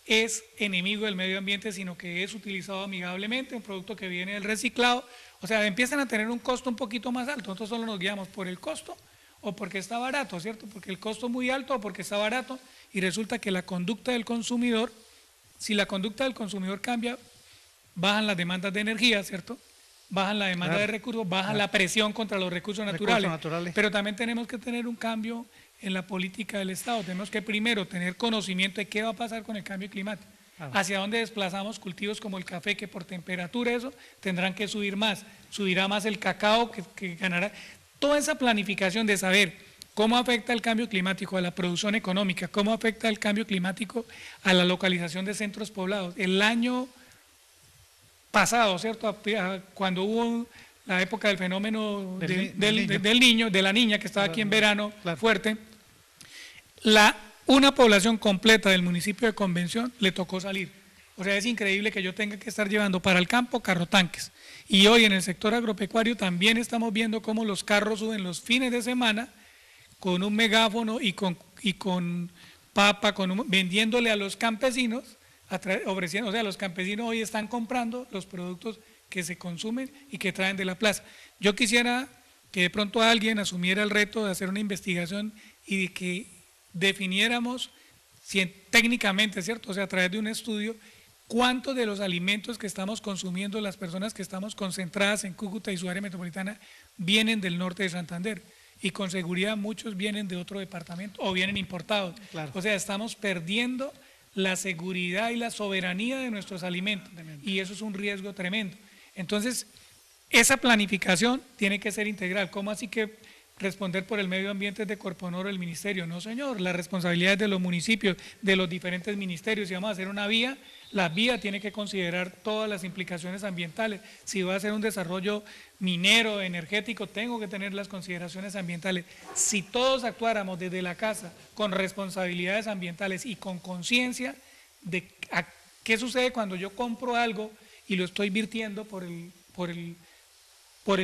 es enemigo del medio ambiente, sino que es utilizado amigablemente, un producto que viene del reciclado. O sea, empiezan a tener un costo un poquito más alto. Nosotros solo nos guiamos por el costo o porque está barato, ¿cierto? Porque el costo es muy alto o porque está barato, y resulta que la conducta del consumidor, si la conducta del consumidor cambia, bajan las demandas de energía, ¿cierto? Bajan la demanda de recursos, bajan la presión contra los recursos naturales. Pero también tenemos que tener un cambio en la política del Estado. Tenemos que primero tener conocimiento de qué va a pasar con el cambio climático. Hacia dónde desplazamos cultivos como el café, que por temperatura eso tendrán que subir más. Subirá más el cacao, que ganará. Toda esa planificación de saber cómo afecta el cambio climático a la producción económica, cómo afecta el cambio climático a la localización de centros poblados. El año pasado, ¿cierto? Cuando hubo la época del fenómeno del niño, de la niña que estaba aquí en verano, fuerte, una población completa del municipio de Convención le tocó salir. O sea, es increíble que yo tenga que estar llevando para el campo carrotanques. Y hoy en el sector agropecuario también estamos viendo cómo los carros suben los fines de semana con un megáfono y con papa, vendiéndole a los campesinos, ofreciendo, o sea, los campesinos hoy están comprando los productos que se consumen y que traen de la plaza. Yo quisiera que de pronto alguien asumiera el reto de hacer una investigación y de que definiéramos técnicamente, ¿cierto? O sea, a través de un estudio, cuántos de los alimentos que estamos consumiendo las personas que estamos concentradas en Cúcuta y su área metropolitana vienen del norte de Santander, y con seguridad muchos vienen de otro departamento o vienen importados. Claro. O sea, estamos perdiendo la seguridad y la soberanía de nuestros alimentos, y eso es un riesgo tremendo. Entonces, esa planificación tiene que ser integral. ¿Cómo así que responder por el medio ambiente es de Corponor o el ministerio? No, señor, la responsabilidad es de los municipios, de los diferentes ministerios. Si vamos a hacer una vía, la vía tiene que considerar todas las implicaciones ambientales. Si va a hacer un desarrollo minero, energético, tengo que tener las consideraciones ambientales. Si todos actuáramos desde la casa con responsabilidades ambientales y con conciencia, de qué sucede cuando yo compro algo y lo estoy virtiendo por el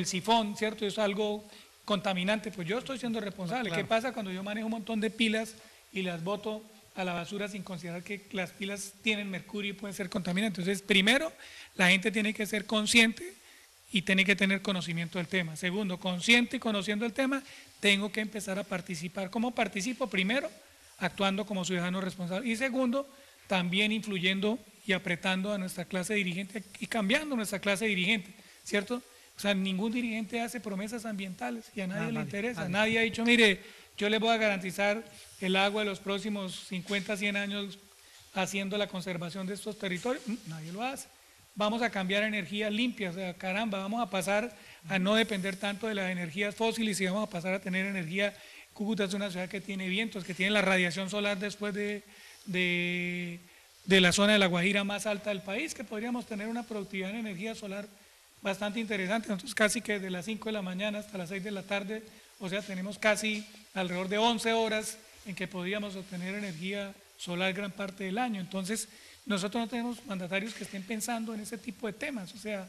sifón, ¿cierto? Es algo contaminante, pues yo estoy siendo responsable.
Claro.
¿Qué pasa cuando yo manejo un montón de pilas y las boto a la basura sin considerar que las pilas tienen mercurio y pueden ser contaminantes? Entonces, primero, la gente tiene que ser consciente y tiene que tener conocimiento del tema. Segundo, consciente y conociendo el tema, tengo que empezar a participar. ¿Cómo participo? Primero, actuando como ciudadano responsable. Y segundo, también influyendo y apretando a nuestra clase dirigente y cambiando nuestra clase dirigente, ¿cierto? O sea, ningún dirigente hace promesas ambientales y a nadie le interesa. Nadie ha dicho, mire, yo le voy a garantizar el agua de los próximos 50, 100 años haciendo la conservación de estos territorios. Nadie lo hace. Vamos a cambiar a energías limpias, o sea, caramba, vamos a pasar a no depender tanto de las energías fósiles y vamos a pasar a tener energía. Cúcuta es una ciudad que tiene vientos, que tiene la radiación solar después de la zona de La Guajira más alta del país, que podríamos tener una productividad en energía solar bastante interesante. Nosotros casi que de las 5 de la mañana hasta las 6 de la tarde, o sea, tenemos casi alrededor de 11 horas en que podríamos obtener energía solar gran parte del año. Entonces, nosotros no tenemos mandatarios que estén pensando en ese tipo de temas, o sea,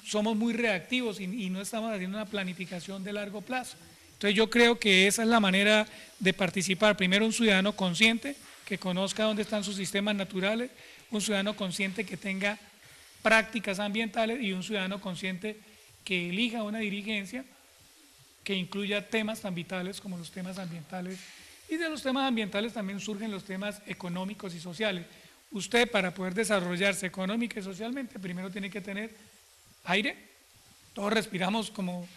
somos muy reactivos y no estamos haciendo una planificación de largo plazo. Entonces yo creo que esa es la manera de participar. Primero, un ciudadano consciente que conozca dónde están sus sistemas naturales, un ciudadano consciente que tenga prácticas ambientales y un ciudadano consciente que elija una dirigencia que incluya temas tan vitales como los temas ambientales. Y de los temas ambientales también surgen los temas económicos y sociales. Usted, para poder desarrollarse económica y socialmente, primero tiene que tener aire. Todos respiramos como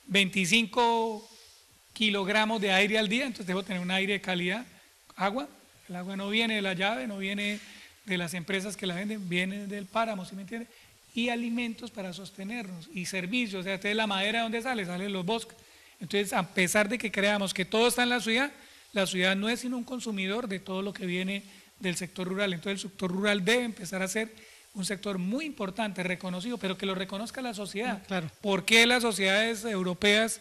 25 kilogramos de aire al día, entonces debo tener un aire de calidad. Agua, el agua no viene de la llave, no viene de las empresas que la venden, viene del páramo, ¿sí me entiende? Y alimentos para sostenernos, y servicios, o sea, entonces la madera, ¿de dónde sale? Sale de los bosques. Entonces, a pesar de que creamos que todo está en la ciudad no es sino un consumidor de todo lo que viene del sector rural. Entonces el sector rural debe empezar a ser un sector muy importante, reconocido, pero que lo reconozca la sociedad.
Claro.
¿Por qué las sociedades europeas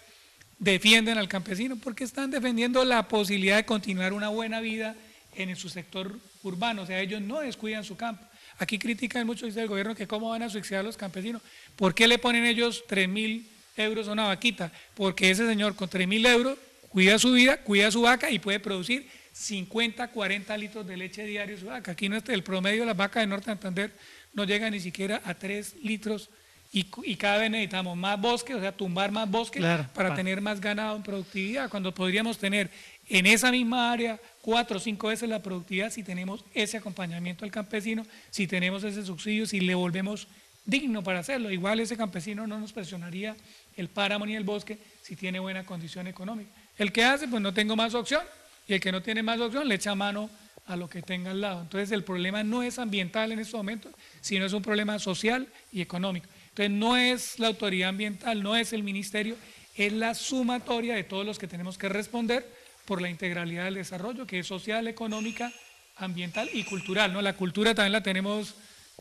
defienden al campesino? Porque están defendiendo la posibilidad de continuar una buena vida en su sector urbano, o sea, ellos no descuidan su campo. Aquí critican mucho, dice el gobierno, que cómo van a asfixiar a los campesinos. ¿Por qué le ponen ellos 3.000 euros a una vaquita? Porque ese señor con 3.000 euros cuida su vida, cuida su vaca y puede producir 50, 40 litros de leche diario su vaca. Aquí el promedio de las vacas de Norte Santander no llega ni siquiera a 3 litros y cada vez necesitamos más bosque, o sea, tumbar más bosque para tener más ganado en productividad, cuando podríamos tener en esa misma área 4 o 5 veces la productividad si tenemos ese acompañamiento al campesino, si tenemos ese subsidio, si le volvemos digno para hacerlo. Igual ese campesino no nos presionaría el páramo ni el bosque si tiene buena condición económica. El que hace, pues no tengo más opción, y el que no tiene más opción le echa mano a lo que tenga al lado. Entonces el problema no es ambiental en estos momentos, sino es un problema social y económico. Entonces no es la autoridad ambiental, no es el ministerio, es la sumatoria de todos los que tenemos que responder por la integralidad del desarrollo, que es social, económica, ambiental y cultural, ¿no? La cultura también la tenemos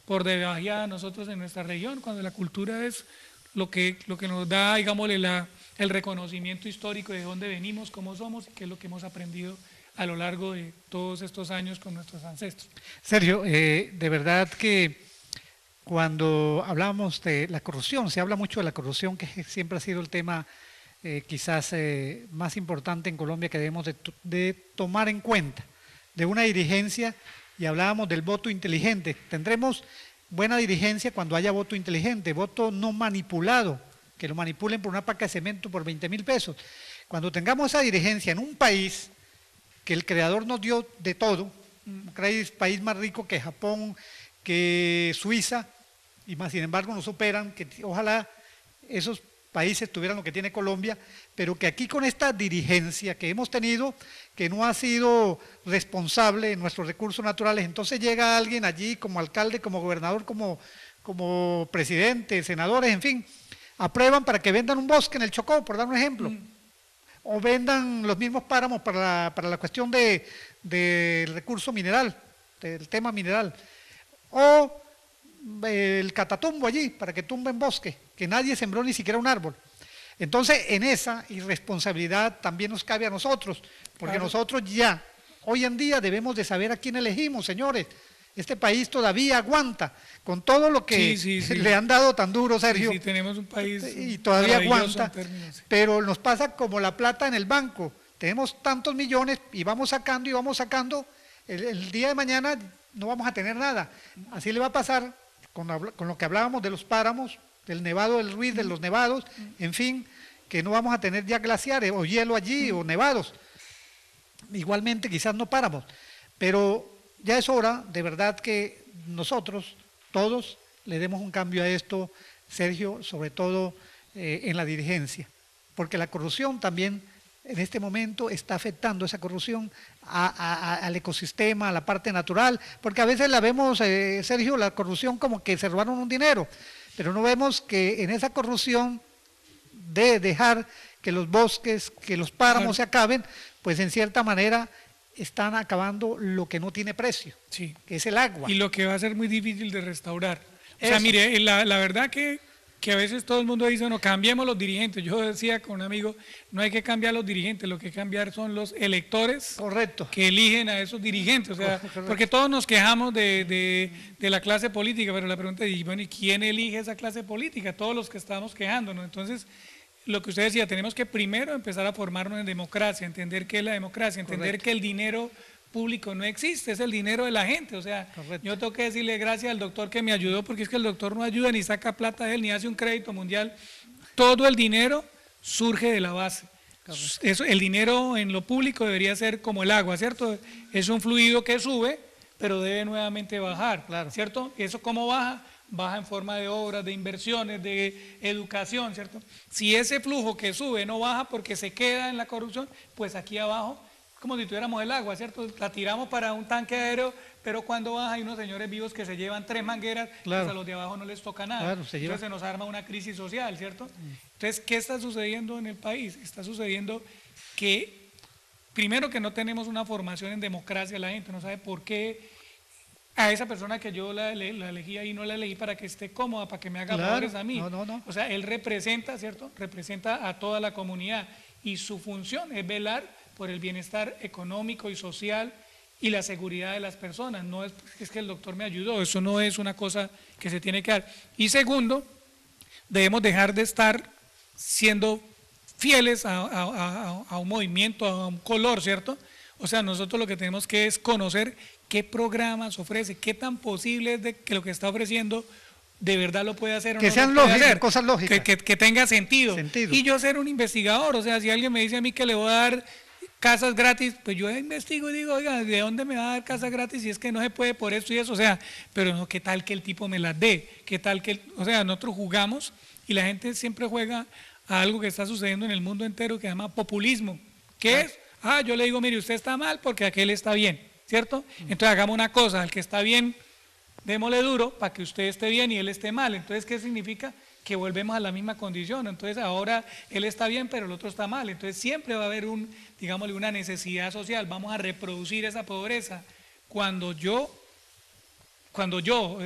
por debajeada nosotros en nuestra región, cuando la cultura es lo que nos da, digámosle, el reconocimiento histórico de dónde venimos, cómo somos y qué es lo que hemos aprendido a lo largo de todos estos años con nuestros ancestros.
Sergio, de verdad que cuando hablamos de la corrupción, se habla mucho de la corrupción, que siempre ha sido el tema quizás más importante en Colombia que debemos de tomar en cuenta, de una dirigencia, y hablábamos del voto inteligente. Tendremos buena dirigencia cuando haya voto inteligente, voto no manipulado, que lo manipulen por una paca de cemento por 20.000 pesos. Cuando tengamos esa dirigencia en un país que el creador nos dio de todo, un país más rico que Japón, que Suiza, y más sin embargo nos superan, que ojalá esos países tuvieran lo que tiene Colombia, pero que aquí con esta dirigencia que hemos tenido, que no ha sido responsable en nuestros recursos naturales, entonces llega alguien allí como alcalde, como gobernador, como presidente, senadores, en fin, aprueban para que vendan un bosque en el Chocó, por dar un ejemplo, o vendan los mismos páramos para la cuestión del recurso mineral, del tema mineral, o el Catatumbo allí, para que tumben bosque, que nadie sembró ni siquiera un árbol. Entonces, en esa irresponsabilidad también nos cabe a nosotros, porque nosotros ya, hoy en día, debemos de saber a quién elegimos, señores. Este país todavía aguanta con todo lo que
Sí.
le han dado tan duro, Sergio.
Sí, tenemos un país
y todavía
maravilloso
aguanta,
en términos, sí.
pero nos pasa como la plata en el banco. Tenemos tantos millones y vamos sacando y vamos sacando. El día de mañana no vamos a tener nada. Así le va a pasar con lo que hablábamos de los páramos, del Nevado del Ruiz, de los nevados, en fin, que no vamos a tener ya glaciares o hielo allí o nevados. Igualmente quizás no páramos, pero ya es hora de verdad que nosotros, todos, le demos un cambio a esto, Sergio, sobre todo en la dirigencia, porque la corrupción también en este momento está afectando esa corrupción al ecosistema, a la parte natural, porque a veces la vemos, Sergio, la corrupción como que se robaron un dinero, pero no vemos que en esa corrupción de dejar que los bosques, que los páramos se acaben, pues en cierta manera están acabando lo que no tiene precio,
Sí.
que es el agua.
Y lo que va a ser muy difícil de restaurar. O
Eso.
sea, mire, la verdad que a veces todo el mundo dice, no, cambiemos los dirigentes. Yo decía con un amigo, no hay que cambiar los dirigentes, lo que hay que cambiar son los electores
Correcto.
que eligen a esos dirigentes. O sea,
Correcto.
porque todos nos quejamos de la clase política, pero la pregunta es, bueno, ¿y quién elige esa clase política? Todos los que estamos quejándonos. Entonces, lo que usted decía, tenemos que primero empezar a formarnos en democracia, entender qué es la democracia, entender
Correcto.
que el dinero público no existe, es el dinero de la gente. O sea,
Correcto.
yo tengo que decirle gracias al doctor que me ayudó, porque es que el doctor no ayuda ni saca plata de él, ni hace un crédito mundial. Todo el dinero surge de la base. Eso, el dinero en lo público debería ser como el agua, ¿cierto? Es un fluido que sube, pero debe nuevamente bajar,
Claro.
¿cierto? ¿Eso cómo baja? Baja en forma de obras, de inversiones, de educación, ¿cierto? Si ese flujo que sube no baja porque se queda en la corrupción, pues aquí abajo, como si tuviéramos el agua, ¿cierto? La tiramos para un tanque aéreo, pero cuando baja hay unos señores vivos que se llevan 3 mangueras,
Claro.
pues a los de abajo no les toca nada.
Claro, se lleva.
Entonces se nos arma una crisis social, ¿cierto? Entonces, ¿qué está sucediendo en el país? Está sucediendo que, primero, que no tenemos una formación en democracia, la gente no sabe por qué a esa persona que yo la elegí ahí, no la elegí para que esté cómoda, para que me haga
Claro.
favores a mí.
No.
O sea, él representa, ¿cierto? Representa a toda la comunidad y su función es velar por el bienestar económico y social y la seguridad de las personas. No es que el doctor me ayudó, eso no es una cosa que se tiene que dar. Y segundo, debemos dejar de estar siendo fieles a un movimiento, a un color, ¿cierto? O sea, nosotros lo que tenemos que es conocer qué programas ofrece, qué tan posible es de que lo que está ofreciendo de verdad lo puede hacer o
Que
no
sean
lo puede
lógicas,
hacer.
cosas lógicas.
Que tenga sentido.
Sentido.
Y yo ser un investigador, o sea, si alguien me dice a mí que le voy a dar casas gratis, pues yo investigo y digo, oiga, ¿de dónde me va a dar casas gratis si es que no se puede por esto y eso? O sea, pero no, ¿qué tal que el tipo me las dé? ¿Qué tal que, o sea, nosotros jugamos y la gente siempre juega a algo que está sucediendo en el mundo entero que se llama populismo. ¿Qué es? Yo le digo, mire, usted está mal porque aquel está bien, ¿cierto? Entonces hagamos una cosa, al que está bien, démosle duro para que usted esté bien y él esté mal. Entonces, ¿qué significa? Que volvemos a la misma condición. Entonces, ahora él está bien, pero el otro está mal. Entonces, siempre va a haber digámosle, una necesidad social. Vamos a reproducir esa pobreza. Cuando yo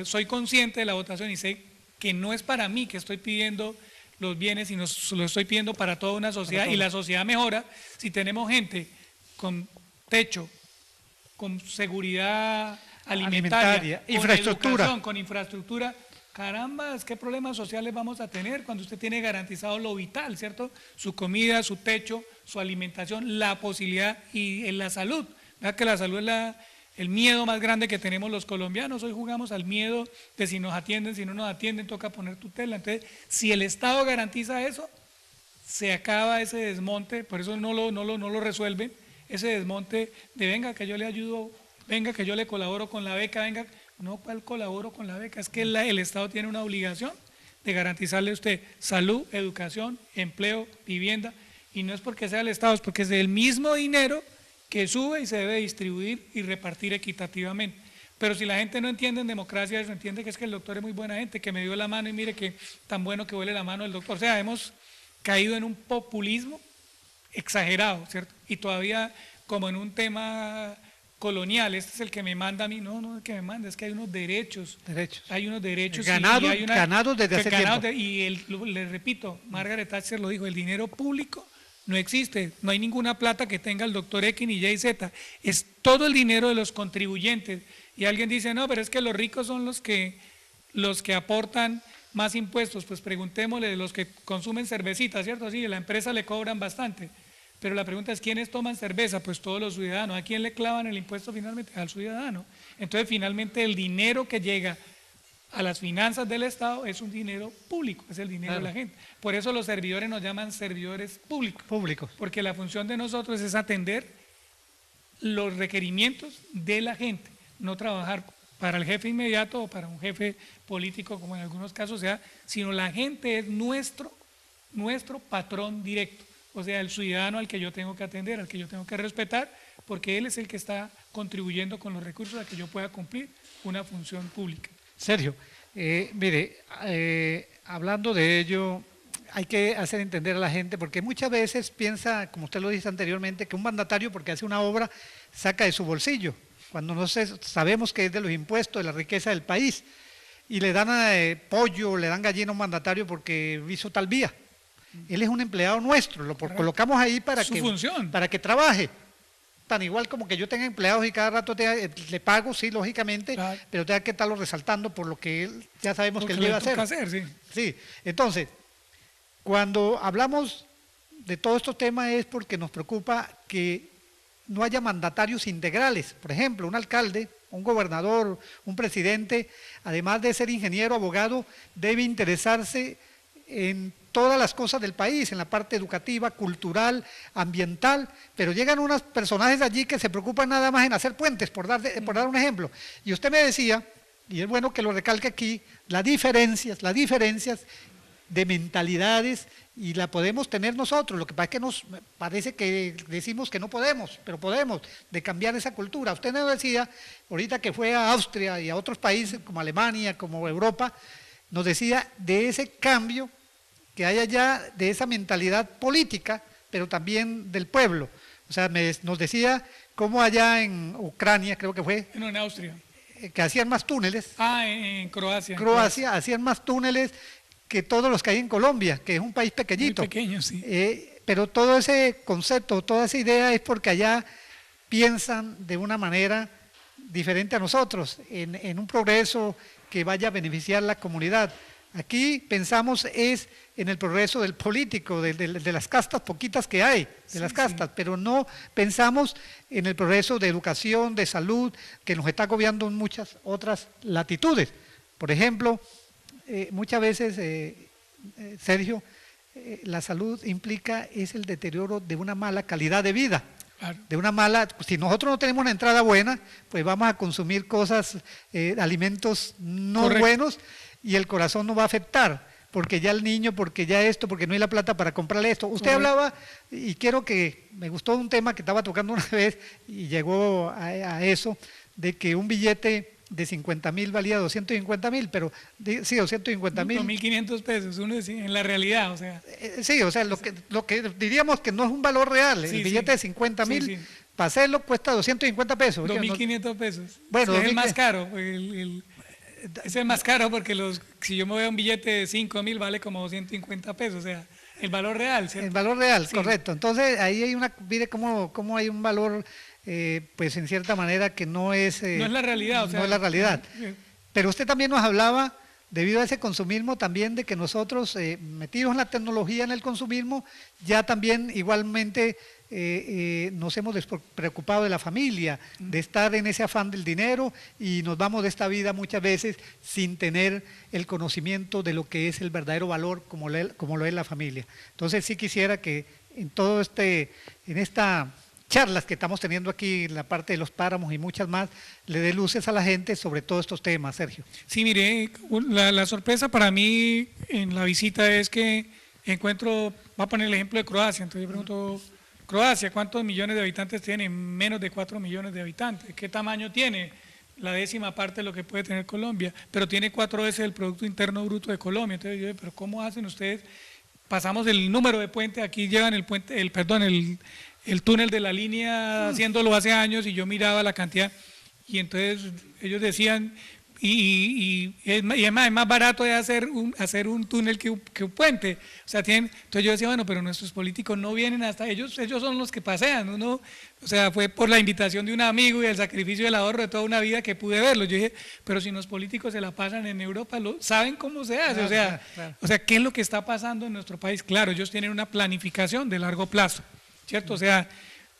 soy consciente de la votación y sé que no es para mí que estoy pidiendo los bienes, sino lo estoy pidiendo para toda una sociedad, y la sociedad mejora si tenemos gente con techo, con seguridad alimentaria, con
infraestructura.
educación, con infraestructura. Caramba, ¿qué problemas sociales vamos a tener cuando usted tiene garantizado lo vital, ¿cierto? Su comida, su techo, su alimentación, la posibilidad y la salud. ¿Verdad que la salud es el miedo más grande que tenemos los colombianos? Hoy jugamos al miedo de si nos atienden, si no nos atienden, toca poner tutela. Entonces, si el Estado garantiza eso, se acaba ese desmonte, por eso no lo resuelven, ese desmonte de venga que yo le ayudo, venga que yo le colaboro con la beca, venga, no, ¿cuál colaboro con la beca? Es que el Estado tiene una obligación de garantizarle a usted salud, educación, empleo, vivienda, y no es porque sea el Estado, es porque es el mismo dinero que sube y se debe distribuir y repartir equitativamente. Pero si la gente no entiende en democracia eso, entiende que es que el doctor es muy buena gente, que me dio la mano y mire que tan bueno que huele la mano del doctor. O sea, hemos caído en un populismo exagerado, ¿cierto? Y todavía como en un tema colonial, este es el que me manda a mí, no el que me manda, es que hay unos derechos. Hay unos derechos.
Ganados desde hace tiempo.
Le repito, Margaret Thatcher lo dijo, el dinero público no existe, no hay ninguna plata que tenga el doctor X ni Y, Z, es todo el dinero de los contribuyentes. Y alguien dice, no, pero es que los ricos son los que aportan más impuestos. Pues preguntémosle de los que consumen cervecita, ¿cierto? Sí, a la empresa le cobran bastante. Pero la pregunta es, ¿quiénes toman cerveza? Pues todos los ciudadanos. ¿A quién le clavan el impuesto finalmente? Al ciudadano. Entonces, finalmente, el dinero que llega a las finanzas del Estado es un dinero público, es el dinero de la gente. Por eso los servidores nos llaman servidores públicos. Porque la función de nosotros es atender los requerimientos de la gente, no trabajar para el jefe inmediato o para un jefe político, como en algunos casos sea, sino la gente es nuestro patrón directo. O sea, el ciudadano al que yo tengo que atender, al que yo tengo que respetar, porque él es el que está contribuyendo con los recursos a que yo pueda cumplir una función pública.
Sergio, mire, hablando de ello, hay que hacer entender a la gente, porque muchas veces piensa, como usted lo dice anteriormente, que un mandatario, porque hace una obra, saca de su bolsillo, cuando sabemos que es de los impuestos, de la riqueza del país, y le dan pollo, le dan gallina a un mandatario porque hizo tal vía. Él es un empleado nuestro, lo colocamos ahí para que trabaje. Tan igual como que yo tenga empleados y cada rato le pago, sí, lógicamente, claro, pero tenga que estarlo resaltando por lo que él ya sabemos que él debe hacer. Sí, entonces, cuando hablamos de todos estos temas es porque nos preocupa que no haya mandatarios integrales. Por ejemplo, un alcalde, un gobernador, un presidente, además de ser ingeniero, abogado, debe interesarse en todas las cosas del país, en la parte educativa, cultural, ambiental, pero llegan unos personajes allí que se preocupan nada más en hacer puentes, por dar un ejemplo. Y usted me decía, y es bueno que lo recalque aquí, las diferencias de mentalidades, y la podemos tener nosotros. Lo que pasa es que nos parece que decimos que no podemos, pero podemos, de cambiar esa cultura. Usted nos decía, ahorita que fue a Austria y a otros países como Alemania, como Europa, nos decía de ese cambio que hay allá, de esa mentalidad política, pero también del pueblo. O sea, nos decía cómo allá en Ucrania, creo que fue.
No, en Austria.
Que hacían más túneles.
En Croacia.
Croacia hacían más túneles que todos los que hay en Colombia, que es un país pequeñito.
Muy pequeño, sí.
Pero todo ese concepto, toda esa idea es porque allá piensan de una manera diferente a nosotros, en un progreso que vaya a beneficiar a la comunidad. Aquí pensamos es en el progreso del político, de las castas poquitas que hay, de las castas, pero no pensamos en el progreso de educación, de salud, que nos está agobiando en muchas otras latitudes. Por ejemplo, muchas veces, Sergio, la salud implica es el deterioro de una mala calidad de vida. Claro. De una mala, si nosotros no tenemos una entrada buena, pues vamos a consumir cosas, alimentos no Correcto. Buenos, y el corazón no va a afectar, porque ya el niño, porque ya esto, porque no hay la plata para comprarle esto. Usted hablaba, y quiero que, me gustó un tema que estaba tocando una vez, y llegó a eso, de que un billete de 50.000 valía 250.000, pero sí, 250.000.
2.500 pesos, uno decía, en la realidad, o sea.
Sí, o sea, lo que diríamos que no es un valor real, el billete de 50.000, para hacerlo cuesta 250 pesos.
2.500 pesos.
Bueno,
es el más caro, es el más caro porque si yo me voy a un billete de 5.000 vale como 250 pesos, o sea, el valor real, ¿cierto?
El valor real, sí. Correcto. Entonces, ahí hay mire cómo hay un valor, pues en cierta manera que no es...
no es la realidad, o sea...
No es la realidad. Pero usted también nos hablaba, debido a ese consumismo, también de que nosotros, metidos en la tecnología, en el consumismo, ya también igualmente nos hemos preocupado de la familia, de estar en ese afán del dinero, y nos vamos de esta vida muchas veces sin tener el conocimiento de lo que es el verdadero valor como lo es la familia. Entonces sí quisiera que en todo en estas charlas que estamos teniendo aquí en la parte de los páramos y muchas más, le dé luces a la gente sobre todos estos temas, Sergio.
Sí, mire, la sorpresa para mí en la visita es que encuentro, voy a poner el ejemplo de Croacia, entonces yo pregunto, Croacia, ¿cuántos millones de habitantes tiene? Menos de 4 millones de habitantes. ¿Qué tamaño tiene? La 10ª parte de lo que puede tener Colombia, pero tiene 4 veces el Producto Interno Bruto de Colombia. Entonces yo digo, pero ¿cómo hacen ustedes? Pasamos el número de puentes, aquí llevan el túnel de la línea haciéndolo hace años, y yo miraba la cantidad, y entonces ellos decían, y es más barato de hacer un túnel que un puente. O sea, entonces yo decía, bueno, pero nuestros políticos no vienen hasta ellos son los que pasean, ¿no? O sea, fue por la invitación de un amigo y el sacrificio del ahorro de toda una vida que pude verlo. Yo dije, pero si los políticos se la pasan en Europa, saben cómo se hace. O sea, ¿qué es lo que está pasando en nuestro país? Claro, ellos tienen una planificación de largo plazo, ¿cierto? O sea,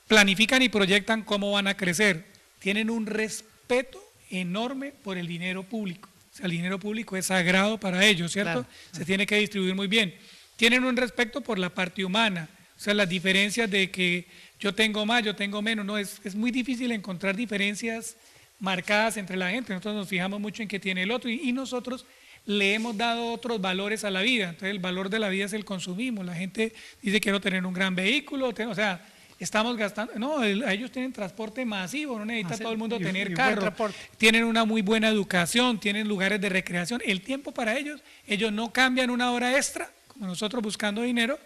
planifican y proyectan cómo van a crecer. Tienen un respeto enorme por el dinero público. O sea, el dinero público es sagrado para ellos, ¿cierto? Claro. Se tiene que distribuir muy bien. Tienen un respeto por la parte humana. O sea, las diferencias de que yo tengo más, yo tengo menos, no, es muy difícil encontrar diferencias marcadas entre la gente. Nosotros nos fijamos mucho en qué tiene el otro y nosotros le hemos dado otros valores a la vida. Entonces el valor de la vida es el consumismo. La gente dice quiero tener un gran vehículo, o sea, estamos gastando, no, ellos tienen transporte masivo, no necesita todo el mundo tener carro, tienen una muy buena educación, tienen lugares de recreación, el tiempo para ellos no cambian una hora extra, como nosotros buscando dinero,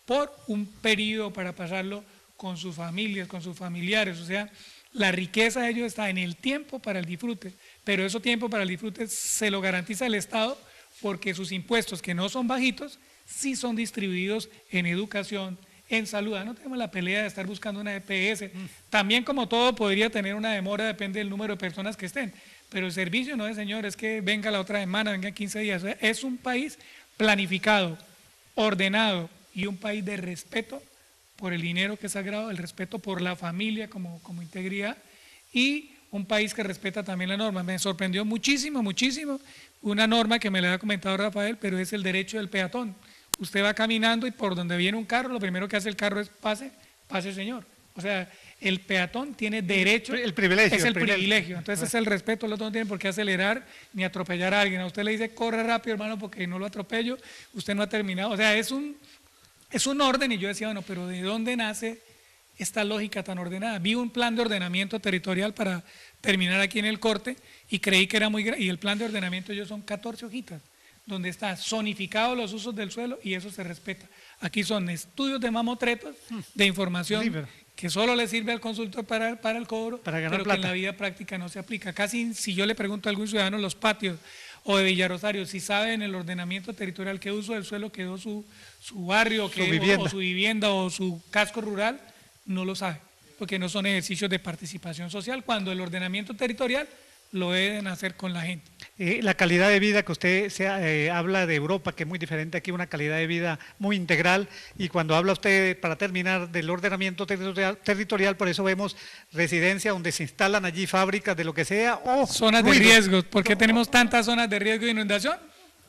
por un periodo para pasarlo con sus familias, con sus familiares. O sea, la riqueza de ellos está en el tiempo para el disfrute, pero ese tiempo para el disfrute se lo garantiza el Estado porque sus impuestos, que no son bajitos, sí son distribuidos en educación, en salud. No tenemos la pelea de estar buscando una EPS. También, como todo, podría tener una demora, depende del número de personas que estén, pero el servicio no es, señor, es que venga la otra semana, venga 15 días. O sea, es un país planificado, ordenado y un país de respeto por el dinero que es sagrado, el respeto por la familia como integridad y un país que respeta también la norma. Me sorprendió muchísimo una norma que me le había comentado Rafael, pero es el derecho del peatón. Usted va caminando y por donde viene un carro, lo primero que hace el carro es pase señor. O sea, el peatón tiene derecho,
el privilegio,
es el privilegio. Entonces es el respeto, el otro no tiene por qué acelerar ni atropellar a alguien. A usted le dice, corre rápido, hermano, porque no lo atropello, usted no ha terminado. O sea, es un orden, y yo decía, bueno, pero ¿de dónde nace esta lógica tan ordenada? Vi un plan de ordenamiento territorial para terminar aquí en el corte y creí que era muy grande, y el plan de ordenamiento son 14 hojitas, donde está zonificado los usos del suelo y eso se respeta. Aquí son estudios de mamotretos, de información que solo le sirve al consultor para el cobro, pero plata, que en la vida práctica no se aplica. Casi si yo le pregunto a algún ciudadano los patios o de Villarosario, si sabe en el ordenamiento territorial qué uso del suelo quedó su barrio, o su vivienda o su casco rural, no lo sabe, porque no son ejercicios de participación social, cuando el ordenamiento territorial lo deben hacer con la gente.
La calidad de vida que usted habla de Europa, que es muy diferente aquí, una calidad de vida muy integral, y cuando habla usted, para terminar, del ordenamiento territorial, por eso vemos residencias donde se instalan allí fábricas de lo que sea, o
zonas de riesgo. ¿Por qué tenemos tantas zonas de riesgo de inundación?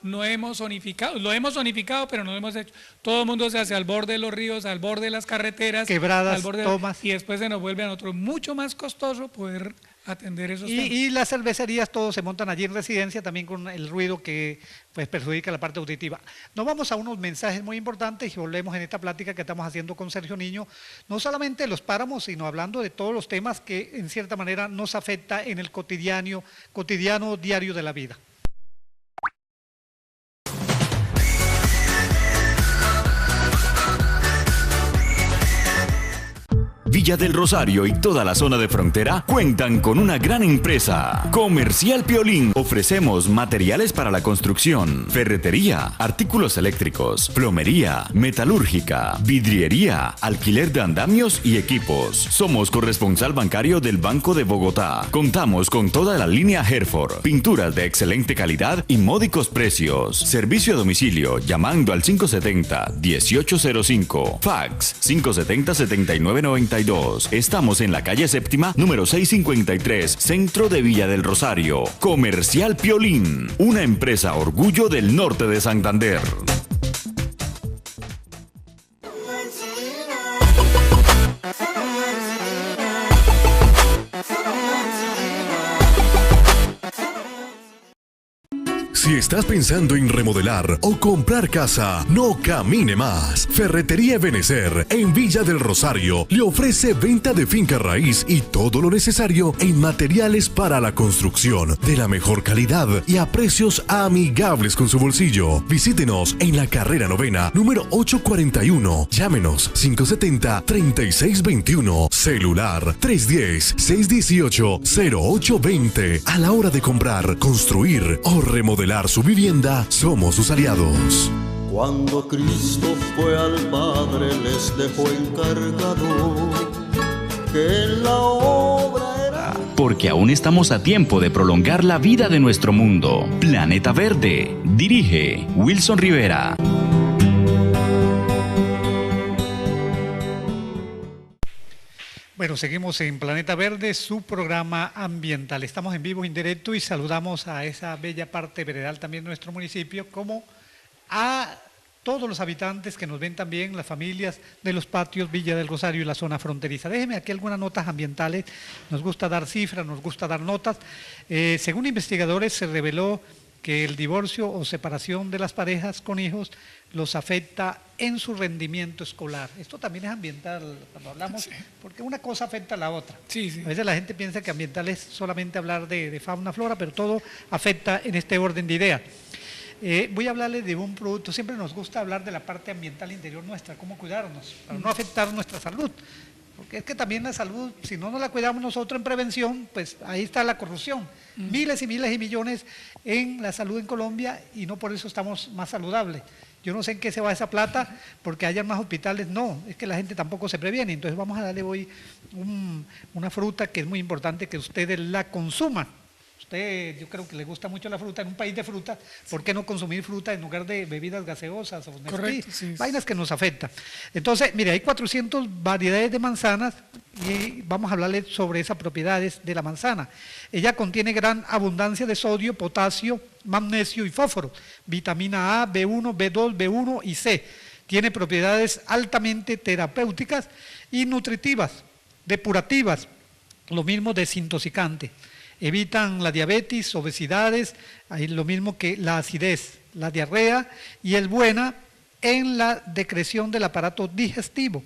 No hemos zonificado, lo hemos zonificado, pero no lo hemos hecho. Todo el mundo se hace al borde de los ríos, al borde de las carreteras,
quebradas, tomas,
y después se nos vuelve a nosotros mucho más costoso poder atender esos temas.
Y las cervecerías todos se montan allí en residencia también con el ruido que pues perjudica la parte auditiva. Nos vamos a unos mensajes muy importantes y volvemos en esta plática que estamos haciendo con Sergio Niño, no solamente de los páramos, sino hablando de todos los temas que en cierta manera nos afecta en el cotidiano diario de la vida.
Villa del Rosario y toda la zona de frontera cuentan con una gran empresa. Comercial Piolín. Ofrecemos materiales para la construcción, ferretería, artículos eléctricos, plomería, metalúrgica, vidriería, alquiler de andamios y equipos. Somos corresponsal bancario del Banco de Bogotá. Contamos con toda la línea Herford, pinturas de excelente calidad y módicos precios. Servicio a domicilio llamando al 570-1805. Fax 570-7992. Estamos en la calle séptima, número 653, centro de Villa del Rosario. Comercial Piolín, una empresa orgullo del norte de Santander.
Si estás pensando en remodelar o comprar casa, no camine más. Ferretería Ebenecer en Villa del Rosario le ofrece venta de finca raíz y todo lo necesario en materiales para la construcción de la mejor calidad y a precios amigables con su bolsillo. Visítenos en la carrera 9ª, número 841. Llámenos 570-3621. Celular 310-618-0820. A la hora de comprar, construir o remodelar su vivienda, somos sus aliados.
Cuando Cristo fue al Padre les dejó encargado que la obra era...
Porque aún estamos a tiempo de prolongar la vida de nuestro mundo. Planeta Verde. Dirige Wilson Rivera.
Bueno, seguimos en Planeta Verde, su programa ambiental. Estamos en vivo, en directo y saludamos a esa bella parte veredal también de nuestro municipio, como a todos los habitantes que nos ven también, las familias de los patios Villa del Rosario y la zona fronteriza. Déjenme aquí algunas notas ambientales, nos gusta dar cifras, nos gusta dar notas. Según investigadores se reveló que el divorcio o separación de las parejas con hijos los afecta en su rendimiento escolar. Esto también es ambiental cuando hablamos, porque una cosa afecta a la otra. A veces la gente piensa que ambiental es solamente hablar de fauna, flora, pero todo afecta en este orden de ideas. Voy a hablarles de un producto, siempre nos gusta hablar de la parte ambiental interior nuestra, cómo cuidarnos, para no afectar nuestra salud. Porque es que también la salud, si no nos la cuidamos nosotros en prevención, pues ahí está la corrupción. Miles y miles y millones en la salud en Colombia y no por eso estamos más saludables. Yo no sé en qué se va esa plata, porque hayan más hospitales, no, es que la gente tampoco se previene. Entonces vamos a darle hoy una fruta que es muy importante que ustedes la consuman. Usted, yo creo que le gusta mucho la fruta, en un país de fruta, ¿por qué no consumir fruta en lugar de bebidas gaseosas o Nestlé? Vainas que nos afectan. Entonces, mire, hay 400 variedades de manzanas y vamos a hablarles sobre esas propiedades de la manzana. Ella contiene gran abundancia de sodio, potasio, magnesio y fósforo, vitamina A, B1, B2, B1 y C. Tiene propiedades altamente terapéuticas y nutritivas, depurativas, lo mismo desintoxicante. Evitan la diabetes, obesidades, lo mismo que la acidez, la diarrea, y es buena en la decreción del aparato digestivo.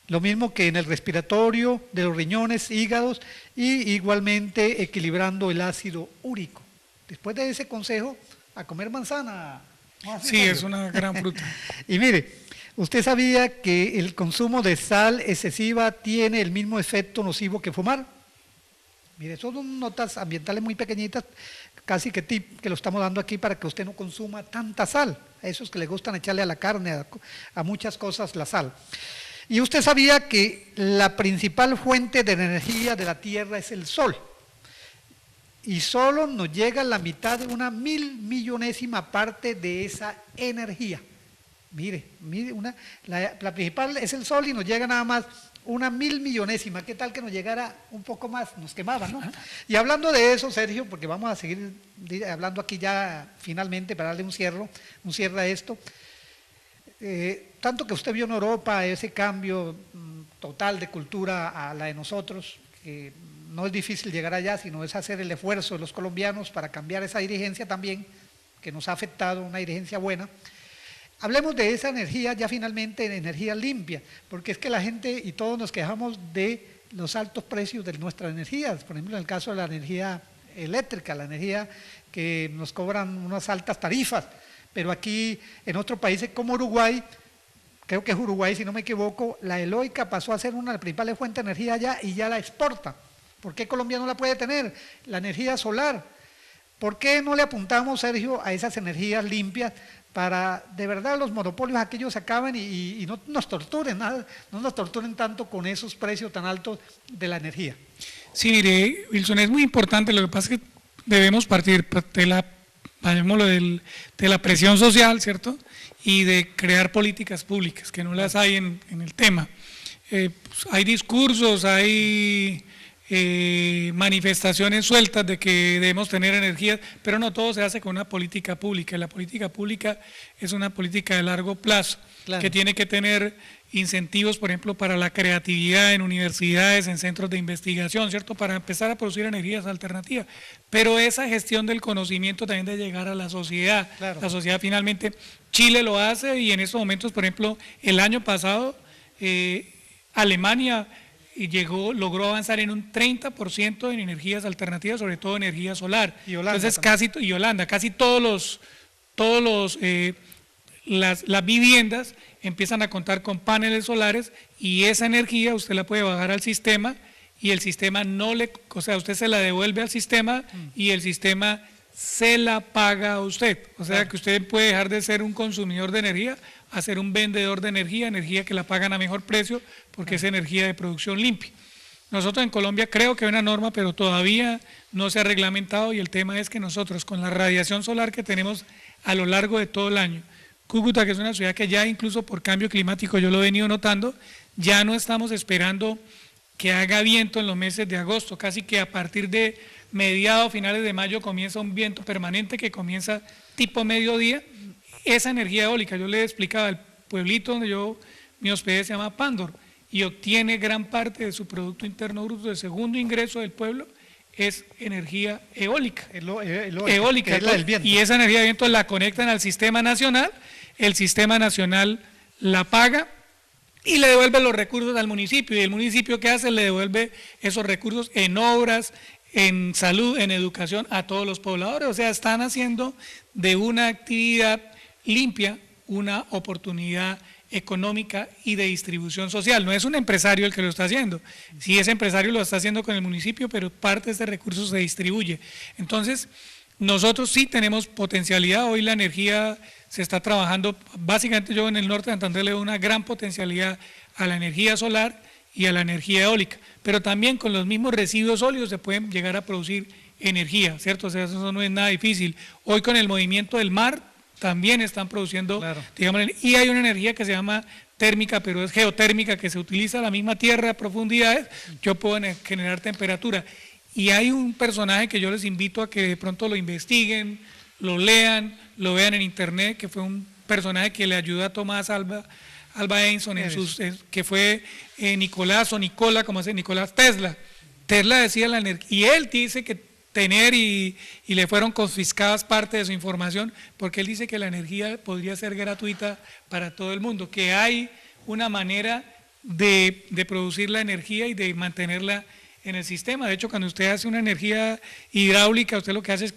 Lo mismo que en el respiratorio, de los riñones, hígados, y igualmente equilibrando el ácido úrico. Después de ese consejo, a comer manzana.
Sí, es una gran fruta.
Y mire, ¿usted sabía que el consumo de sal excesiva tiene el mismo efecto nocivo que fumar? Mire, son notas ambientales muy pequeñitas, casi que tip que lo estamos dando aquí para que usted no consuma tanta sal. A esos que le gustan echarle a la carne, a muchas cosas la sal. Y usted sabía que la principal fuente de energía de la Tierra es el Sol. Y solo nos llega la mitad de una 1.000.000.000ª parte de esa energía. Mire, la principal es el Sol y nos llega nada más una 1.000.000.000ª, ¿qué tal que nos llegara un poco más? Nos quemaba, ¿no? Y hablando de eso, Sergio, porque vamos a seguir hablando aquí ya finalmente para darle un cierre a esto, tanto que usted vio en Europa ese cambio total de cultura a la de nosotros, que no es difícil llegar allá, sino es hacer el esfuerzo de los colombianos para cambiar esa dirigencia también, que nos ha afectado, una dirigencia buena. Hablemos de esa energía ya finalmente, de energía limpia, porque es que la gente y todos nos quejamos de los altos precios de nuestras energías, por ejemplo en el caso de la energía eléctrica, la energía que nos cobran unas altas tarifas, pero aquí en otros países como Uruguay, creo que es Uruguay si no me equivoco, la eólica pasó a ser una de las principales fuentes de energía allá y ya la exporta. ¿Por qué Colombia no la puede tener? La energía solar. ¿Por qué no le apuntamos, Sergio, a esas energías limpias para de verdad los monopolios aquellos acaben y no nos torturen, no nos torturen tanto con esos precios tan altos de la energía?
Sí, mire, Wilson, es muy importante, lo que pasa es que debemos partir de la presión social, ¿cierto? Y de crear políticas públicas, que no las hay en el tema. Pues hay discursos, hay manifestaciones sueltas de que debemos tener energías, pero no todo se hace con una política pública. La política pública es una política de largo plazo, que tiene que tener incentivos, por ejemplo, para la creatividad en universidades, en centros de investigación, ¿cierto? Para empezar a producir energías alternativas. Pero esa gestión del conocimiento también de llegar a la sociedad. La sociedad finalmente, Chile lo hace y en estos momentos, por ejemplo, el año pasado, Alemania logró avanzar en un 30% en energías alternativas, sobre todo energía solar.
Y Holanda.
Entonces, casi todas las viviendas empiezan a contar con paneles solares y esa energía usted la puede bajar al sistema y el sistema usted se la devuelve al sistema y el sistema se la paga a usted. O sea que usted puede dejar de ser un consumidor de energía a ser un vendedor de energía que la pagan a mejor precio porque es energía de producción limpia. Nosotros en Colombia creo que hay una norma, pero todavía no se ha reglamentado y el tema es que nosotros con la radiación solar que tenemos a lo largo de todo el año, Cúcuta, que es una ciudad que ya incluso por cambio climático yo lo he venido notando, ya no estamos esperando que haga viento en los meses de agosto, casi que a partir de mediados, finales de mayo comienza un viento permanente que comienza tipo mediodía. Esa energía eólica, yo le explicaba, el pueblito donde yo me hospedé se llama Pándor y obtiene gran parte de su Producto Interno Bruto, de segundo ingreso del pueblo, es energía eólica. Eólica,
es la del viento.
Y esa energía de viento la conectan al sistema nacional, el sistema nacional la paga y le devuelve los recursos al municipio. ¿Y el municipio qué hace? Le devuelve esos recursos en obras, en salud, en educación a todos los pobladores. O sea, están haciendo de una actividad limpia una oportunidad económica y de distribución social. No es un empresario el que lo está haciendo. Sí, ese empresario lo está haciendo con el municipio, pero parte de ese recurso se distribuye. Entonces, nosotros sí tenemos potencialidad. Hoy la energía se está trabajando, básicamente yo en el norte de Santander le doy una gran potencialidad a la energía solar y a la energía eólica, pero también con los mismos residuos sólidos se pueden llegar a producir energía, ¿cierto? O sea, eso no es nada difícil. Hoy con el movimiento del mar también están produciendo, digamos, y hay una energía que se llama térmica, pero es geotérmica, que se utiliza la misma tierra a profundidades, yo puedo generar temperatura. Y hay un personaje que yo les invito a que de pronto lo investiguen, lo lean, lo vean en internet, que fue un personaje que le ayudó a Tomás Alva Edison, que fue Nicolás Tesla. Tesla decía la energía, y él dice que y le fueron confiscadas parte de su información, porque él dice que la energía podría ser gratuita para todo el mundo, que hay una manera de producir la energía y de mantenerla en el sistema. De hecho, cuando usted hace una energía hidráulica, usted lo que hace es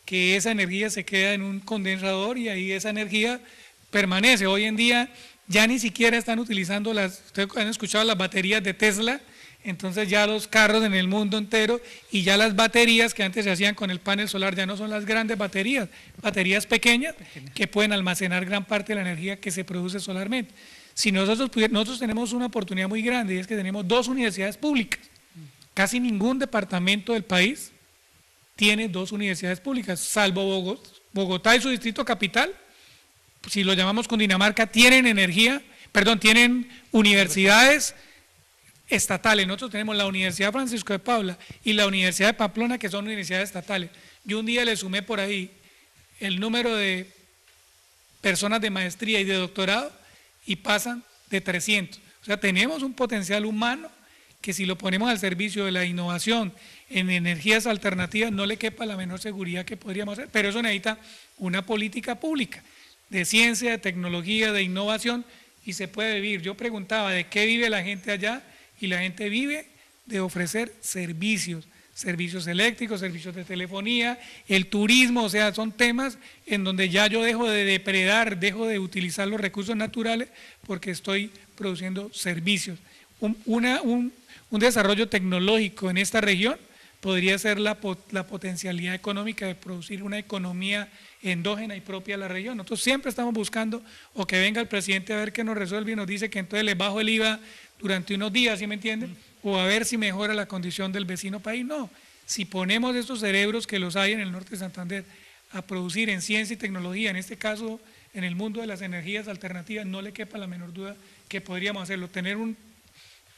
que esa energía se queda en un condensador y ahí esa energía permanece. Hoy en día ya ni siquiera están utilizando ustedes han escuchado las baterías de Tesla, entonces ya los carros en el mundo entero y ya las baterías que antes se hacían con el panel solar ya no son las grandes baterías pequeñas que pueden almacenar gran parte de la energía que se produce solarmente. Si nosotros tenemos una oportunidad muy grande y es que tenemos 2 universidades públicas, casi ningún departamento del país tiene 2 universidades públicas, salvo Bogotá y su distrito capital, si lo llamamos Cundinamarca, tienen universidades estatales. Nosotros tenemos la Universidad Francisco de Paula y la Universidad de Pamplona, que son universidades estatales. Yo un día le sumé por ahí el número de personas de maestría y de doctorado y pasan de 300. O sea, tenemos un potencial humano que si lo ponemos al servicio de la innovación en energías alternativas no le quepa la menor seguridad que podríamos hacer, pero eso necesita una política pública de ciencia, de tecnología, de innovación y se puede vivir. Yo preguntaba de qué vive la gente allá y la gente vive de ofrecer servicios eléctricos, servicios de telefonía, el turismo, o sea, son temas en donde ya yo dejo de depredar, dejo de utilizar los recursos naturales porque estoy produciendo servicios. Un desarrollo tecnológico en esta región podría ser la potencialidad económica de producir una economía endógena y propia a la región. Nosotros siempre estamos buscando o que venga el presidente a ver qué nos resuelve y nos dice que entonces le bajo el IVA durante unos días, ¿sí me entienden? O a ver si mejora la condición del vecino país. No, si ponemos estos cerebros que los hay en el norte de Santander a producir en ciencia y tecnología, en este caso en el mundo de las energías alternativas, no le quepa la menor duda que podríamos hacerlo, tener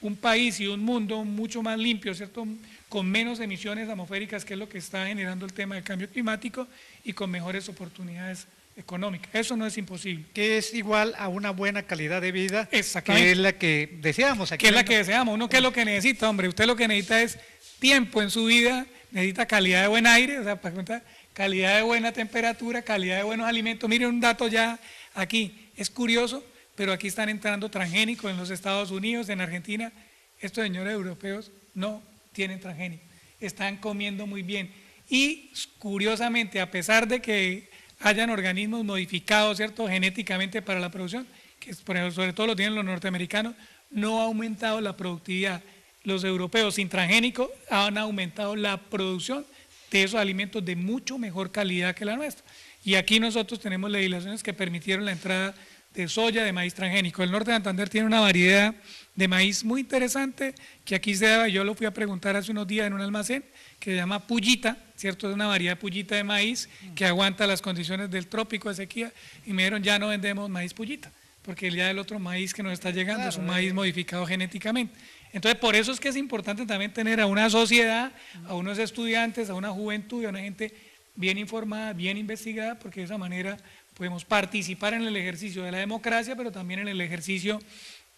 un país y un mundo mucho más limpio, ¿cierto?, con menos emisiones atmosféricas, que es lo que está generando el tema del cambio climático, y con mejores oportunidades económicas. Eso no es imposible.
Que es igual a una buena calidad de vida,
Exactamente.
que es la que deseamos. Aquí
¿Qué es la que deseamos? Uno, ¿qué es lo que necesita, hombre? Usted lo que necesita es tiempo en su vida, necesita calidad de buen aire, o sea, para contar, calidad de buena temperatura, calidad de buenos alimentos. Miren un dato ya aquí, es curioso, pero aquí están entrando transgénicos en los Estados Unidos, en Argentina. Estos señores europeos no tienen transgénicos, están comiendo muy bien. Y curiosamente, a pesar de que hayan organismos modificados, ¿cierto?, genéticamente para la producción, que sobre todo lo tienen los norteamericanos, no ha aumentado la productividad. Los europeos sin transgénicos han aumentado la producción de esos alimentos de mucho mejor calidad que la nuestra. Y aquí nosotros tenemos legislaciones que permitieron la entrada de soya, de maíz transgénico. El norte de Santander tiene una variedad de maíz muy interesante que aquí se da, yo lo fui a preguntar hace unos días en un almacén, que se llama Pullita, ¿cierto? Es una variedad de Pullita de maíz que aguanta las condiciones del trópico de sequía, y me dijeron, ya no vendemos maíz Pullita, porque ya el otro maíz que nos está llegando es un maíz modificado genéticamente. Entonces, por eso es que es importante también tener a una sociedad, a unos estudiantes, a una juventud y a una gente bien informada, bien investigada, porque de esa manera podemos participar en el ejercicio de la democracia, pero también en el ejercicio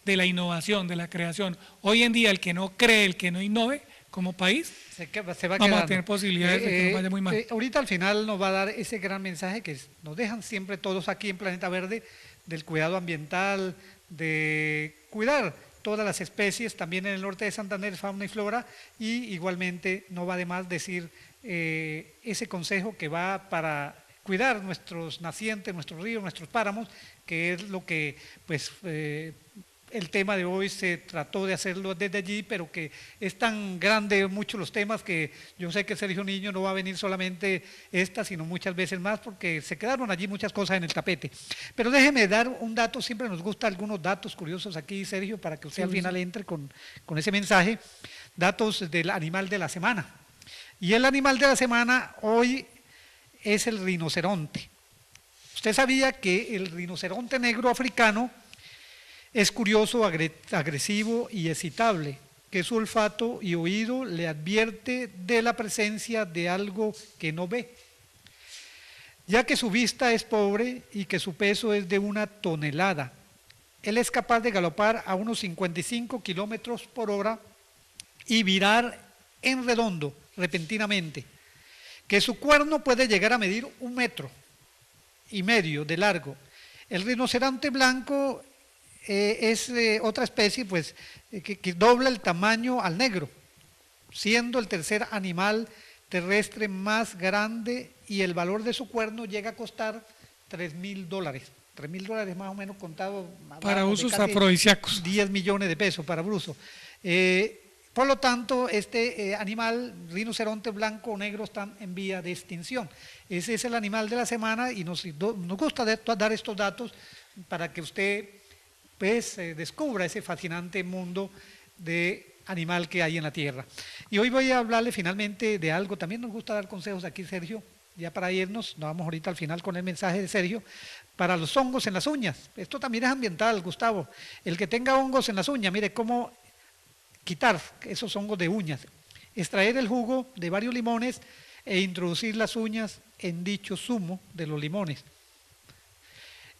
de la innovación, de la creación. Hoy en día, el que no cree, el que no innove, como país,
se va
vamos a tener posibilidades de que nos vaya muy mal.
Ahorita al final nos va a dar ese gran mensaje que nos dejan siempre todos aquí en Planeta Verde, del cuidado ambiental, de cuidar todas las especies, también en el norte de Santander, fauna y flora, y igualmente no va de más decir ese consejo que va para cuidar nuestros nacientes, nuestros ríos, nuestros páramos, que es lo que pues el tema de hoy se trató de hacerlo desde allí, pero que es tan grande muchos los temas que yo sé que Sergio Niño no va a venir solamente esta, sino muchas veces más, porque se quedaron allí muchas cosas en el tapete. Pero déjeme dar un dato, siempre nos gusta algunos datos curiosos aquí, Sergio, para que usted al final entre con ese mensaje, datos del animal de la semana. Y el animal de la semana hoy es el rinoceronte. Usted sabía que el rinoceronte negro africano es curioso, agresivo y excitable, que su olfato y oído le advierte de la presencia de algo que no ve, ya que su vista es pobre y que su peso es de 1 tonelada. Él es capaz de galopar a unos 55 kilómetros por hora y virar en redondo repentinamente, que su cuerno puede llegar a medir 1,5 metros de largo. El rinoceronte blanco es otra especie pues, que dobla el tamaño al negro, siendo el tercer animal terrestre más grande, y el valor de su cuerno llega a costar $3,000. $3,000 más o menos contado.
Para usos afrodisíacos.
10 millones de pesos para uso. Por lo tanto, este animal, rinoceronte blanco o negro, están en vía de extinción. Ese es el animal de la semana y nos gusta dar estos datos para que usted pues, descubra ese fascinante mundo de animal que hay en la tierra. Y hoy voy a hablarle finalmente de algo, también nos gusta dar consejos aquí, Sergio, ya para irnos, nos vamos ahorita al final con el mensaje de Sergio, para los hongos en las uñas. Esto también es ambiental, Gustavo. El que tenga hongos en las uñas, mire cómo quitar esos hongos de uñas, extraer el jugo de varios limones e introducir las uñas en dicho zumo de los limones.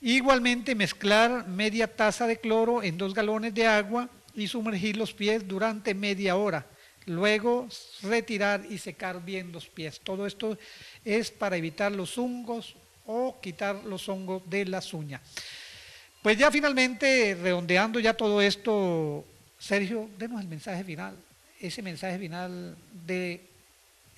Igualmente mezclar media taza de cloro en 2 galones de agua y sumergir los pies durante media hora. Luego retirar y secar bien los pies. Todo esto es para evitar los hongos o quitar los hongos de las uñas. Pues ya finalmente, redondeando ya todo esto, Sergio, denos el mensaje final, ese mensaje final de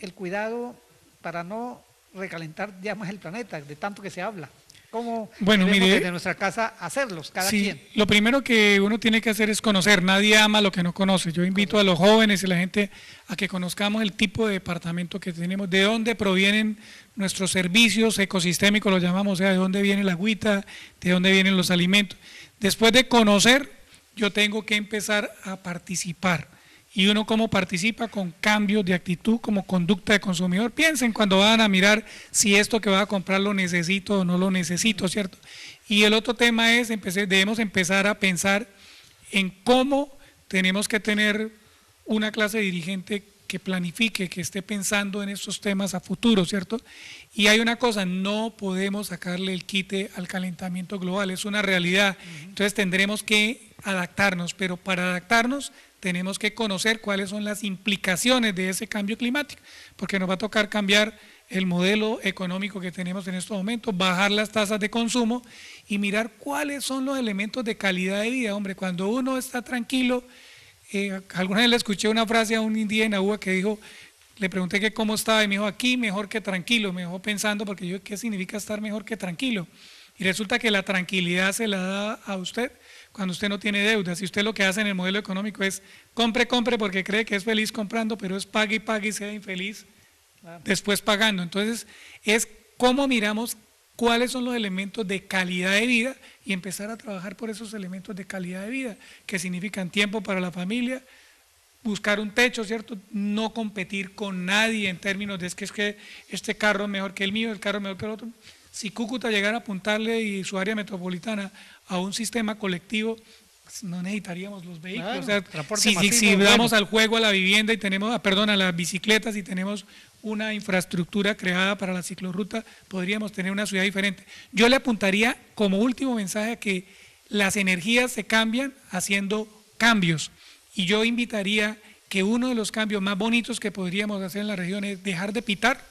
el cuidado para no recalentar ya más el planeta, de tanto que se habla. ¿Cómo debemos desde nuestra casa hacerlos, cada quien?
Lo primero que uno tiene que hacer es conocer, nadie ama lo que no conoce. Yo invito a los jóvenes y a la gente a que conozcamos el tipo de departamento que tenemos, de dónde provienen nuestros servicios ecosistémicos, los llamamos, o sea, de dónde viene la agüita, de dónde vienen los alimentos. Después de conocer, yo tengo que empezar a participar. Y uno cómo participa, con cambios de actitud, como conducta de consumidor. Piensen cuando van a mirar si esto que va a comprar lo necesito o no lo necesito, ¿cierto? Y el otro tema es, debemos empezar a pensar en cómo tenemos que tener una clase dirigente que planifique, que esté pensando en estos temas a futuro, ¿cierto? Y hay una cosa, no podemos sacarle el quite al calentamiento global, es una realidad. Entonces tendremos que adaptarnos, pero para adaptarnos tenemos que conocer cuáles son las implicaciones de ese cambio climático, porque nos va a tocar cambiar el modelo económico que tenemos en estos momentos, bajar las tasas de consumo y mirar cuáles son los elementos de calidad de vida. Hombre, cuando uno está tranquilo, alguna vez le escuché una frase a un indígena UA que dijo, le pregunté que cómo estaba y me dijo, aquí mejor que tranquilo. Me dejó pensando, porque yo, ¿qué significa estar mejor que tranquilo? Y resulta que la tranquilidad se la da a usted cuando usted no tiene deudas. Y usted lo que hace en el modelo económico es compre porque cree que es feliz comprando, pero es pague y sea infeliz después pagando. Entonces es cómo miramos cuáles son los elementos de calidad de vida y empezar a trabajar por esos elementos de calidad de vida, que significan tiempo para la familia, buscar un techo, ¿cierto? No competir con nadie en términos de es que este carro es mejor que el mío, el carro es mejor que el otro. Si Cúcuta llegara a apuntarle y su área metropolitana a un sistema colectivo, pues no necesitaríamos los vehículos. Claro, o sea, si damos al juego a la vivienda y tenemos, a las bicicletas y tenemos una infraestructura creada para la ciclorruta, podríamos tener una ciudad diferente. Yo le apuntaría como último mensaje a que las energías se cambian haciendo cambios, y yo invitaría que uno de los cambios más bonitos que podríamos hacer en la región es dejar de pitar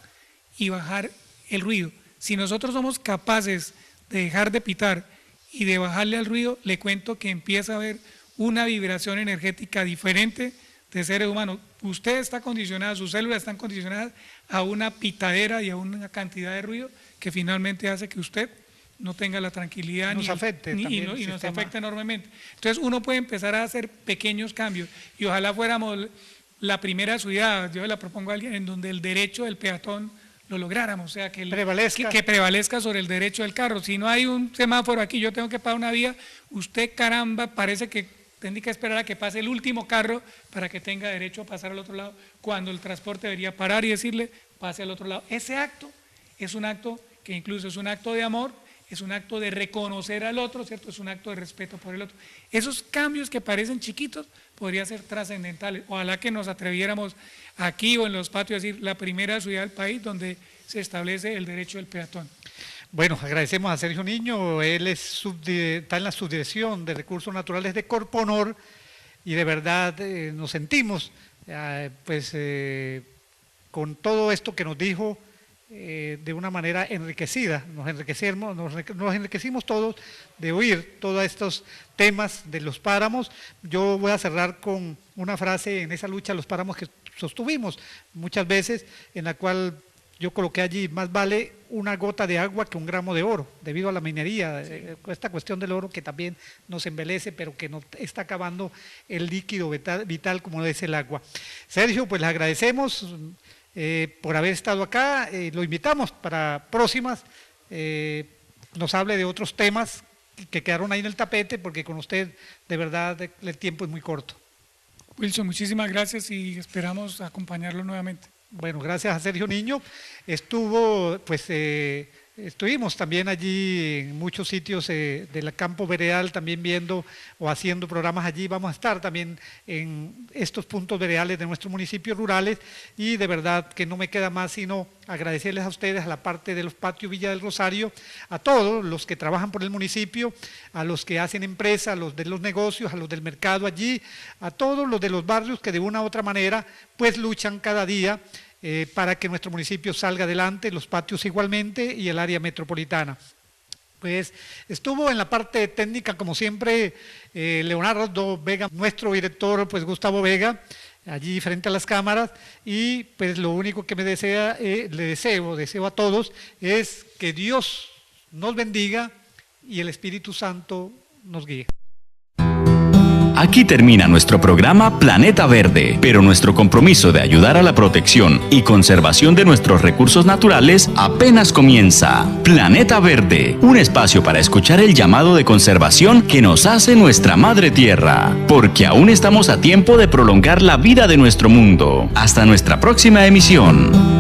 y bajar el ruido. Si nosotros somos capaces de dejar de pitar y de bajarle al ruido, le cuento que empieza a haber una vibración energética diferente de seres humanos. Usted está condicionado, sus células están condicionadas a una pitadera y a una cantidad de ruido que finalmente hace que usted no tenga la tranquilidad y nos afecte enormemente. Entonces uno puede empezar a hacer pequeños cambios y ojalá fuéramos la primera ciudad, yo la propongo a alguien, en donde el derecho del peatón lo lográramos, o sea, que prevalezca sobre el derecho del carro. Si no hay un semáforo aquí, yo tengo que pagar una vía, usted caramba, parece que tendría que esperar a que pase el último carro para que tenga derecho a pasar al otro lado, cuando el transporte debería parar y decirle, pase al otro lado. Ese acto es un acto que incluso es un acto de amor, es un acto de reconocer al otro, ¿cierto? Es un acto de respeto por el otro. Esos cambios que parecen chiquitos podrían ser trascendentales. Ojalá que nos atreviéramos aquí o en los patios a decir la primera ciudad del país donde se establece el derecho del peatón.
Bueno, agradecemos a Sergio Niño, él está en la subdirección de Recursos Naturales de Corponor y de verdad nos sentimos con todo esto que nos dijo de una manera enriquecida, nos enriquecimos todos de oír todos estos temas de los páramos. Yo voy a cerrar con una frase en esa lucha de los páramos que sostuvimos muchas veces, en la cual yo coloqué allí, más vale una gota de agua que un gramo de oro, debido a la minería, esta cuestión del oro que también nos embelece, pero que nos está acabando el líquido vital como es el agua. Sergio, pues les agradecemos por haber estado acá, lo invitamos para próximas, nos hable de otros temas que quedaron ahí en el tapete, porque con usted de verdad el tiempo es muy corto.
Wilson, muchísimas gracias y esperamos acompañarlo nuevamente.
Bueno, gracias a Sergio Niño. Estuvimos también allí en muchos sitios del campo veredal, también viendo o haciendo programas allí. Vamos a estar también en estos puntos veredales de nuestros municipios rurales y de verdad que no me queda más sino agradecerles a ustedes, a la parte de los patios Villa del Rosario, a todos los que trabajan por el municipio, a los que hacen empresa, a los de los negocios, a los del mercado allí, a todos los de los barrios que de una u otra manera pues luchan cada día para que nuestro municipio salga adelante, los patios igualmente y el área metropolitana. Pues estuvo en la parte técnica como siempre Leonardo Vega, nuestro director pues Gustavo Vega, allí frente a las cámaras, y pues lo único que me deseo a todos es que Dios nos bendiga y el Espíritu Santo nos guíe.
Aquí termina nuestro programa Planeta Verde, pero nuestro compromiso de ayudar a la protección y conservación de nuestros recursos naturales apenas comienza. Planeta Verde, un espacio para escuchar el llamado de conservación que nos hace nuestra Madre Tierra, porque aún estamos a tiempo de prolongar la vida de nuestro mundo. Hasta nuestra próxima emisión.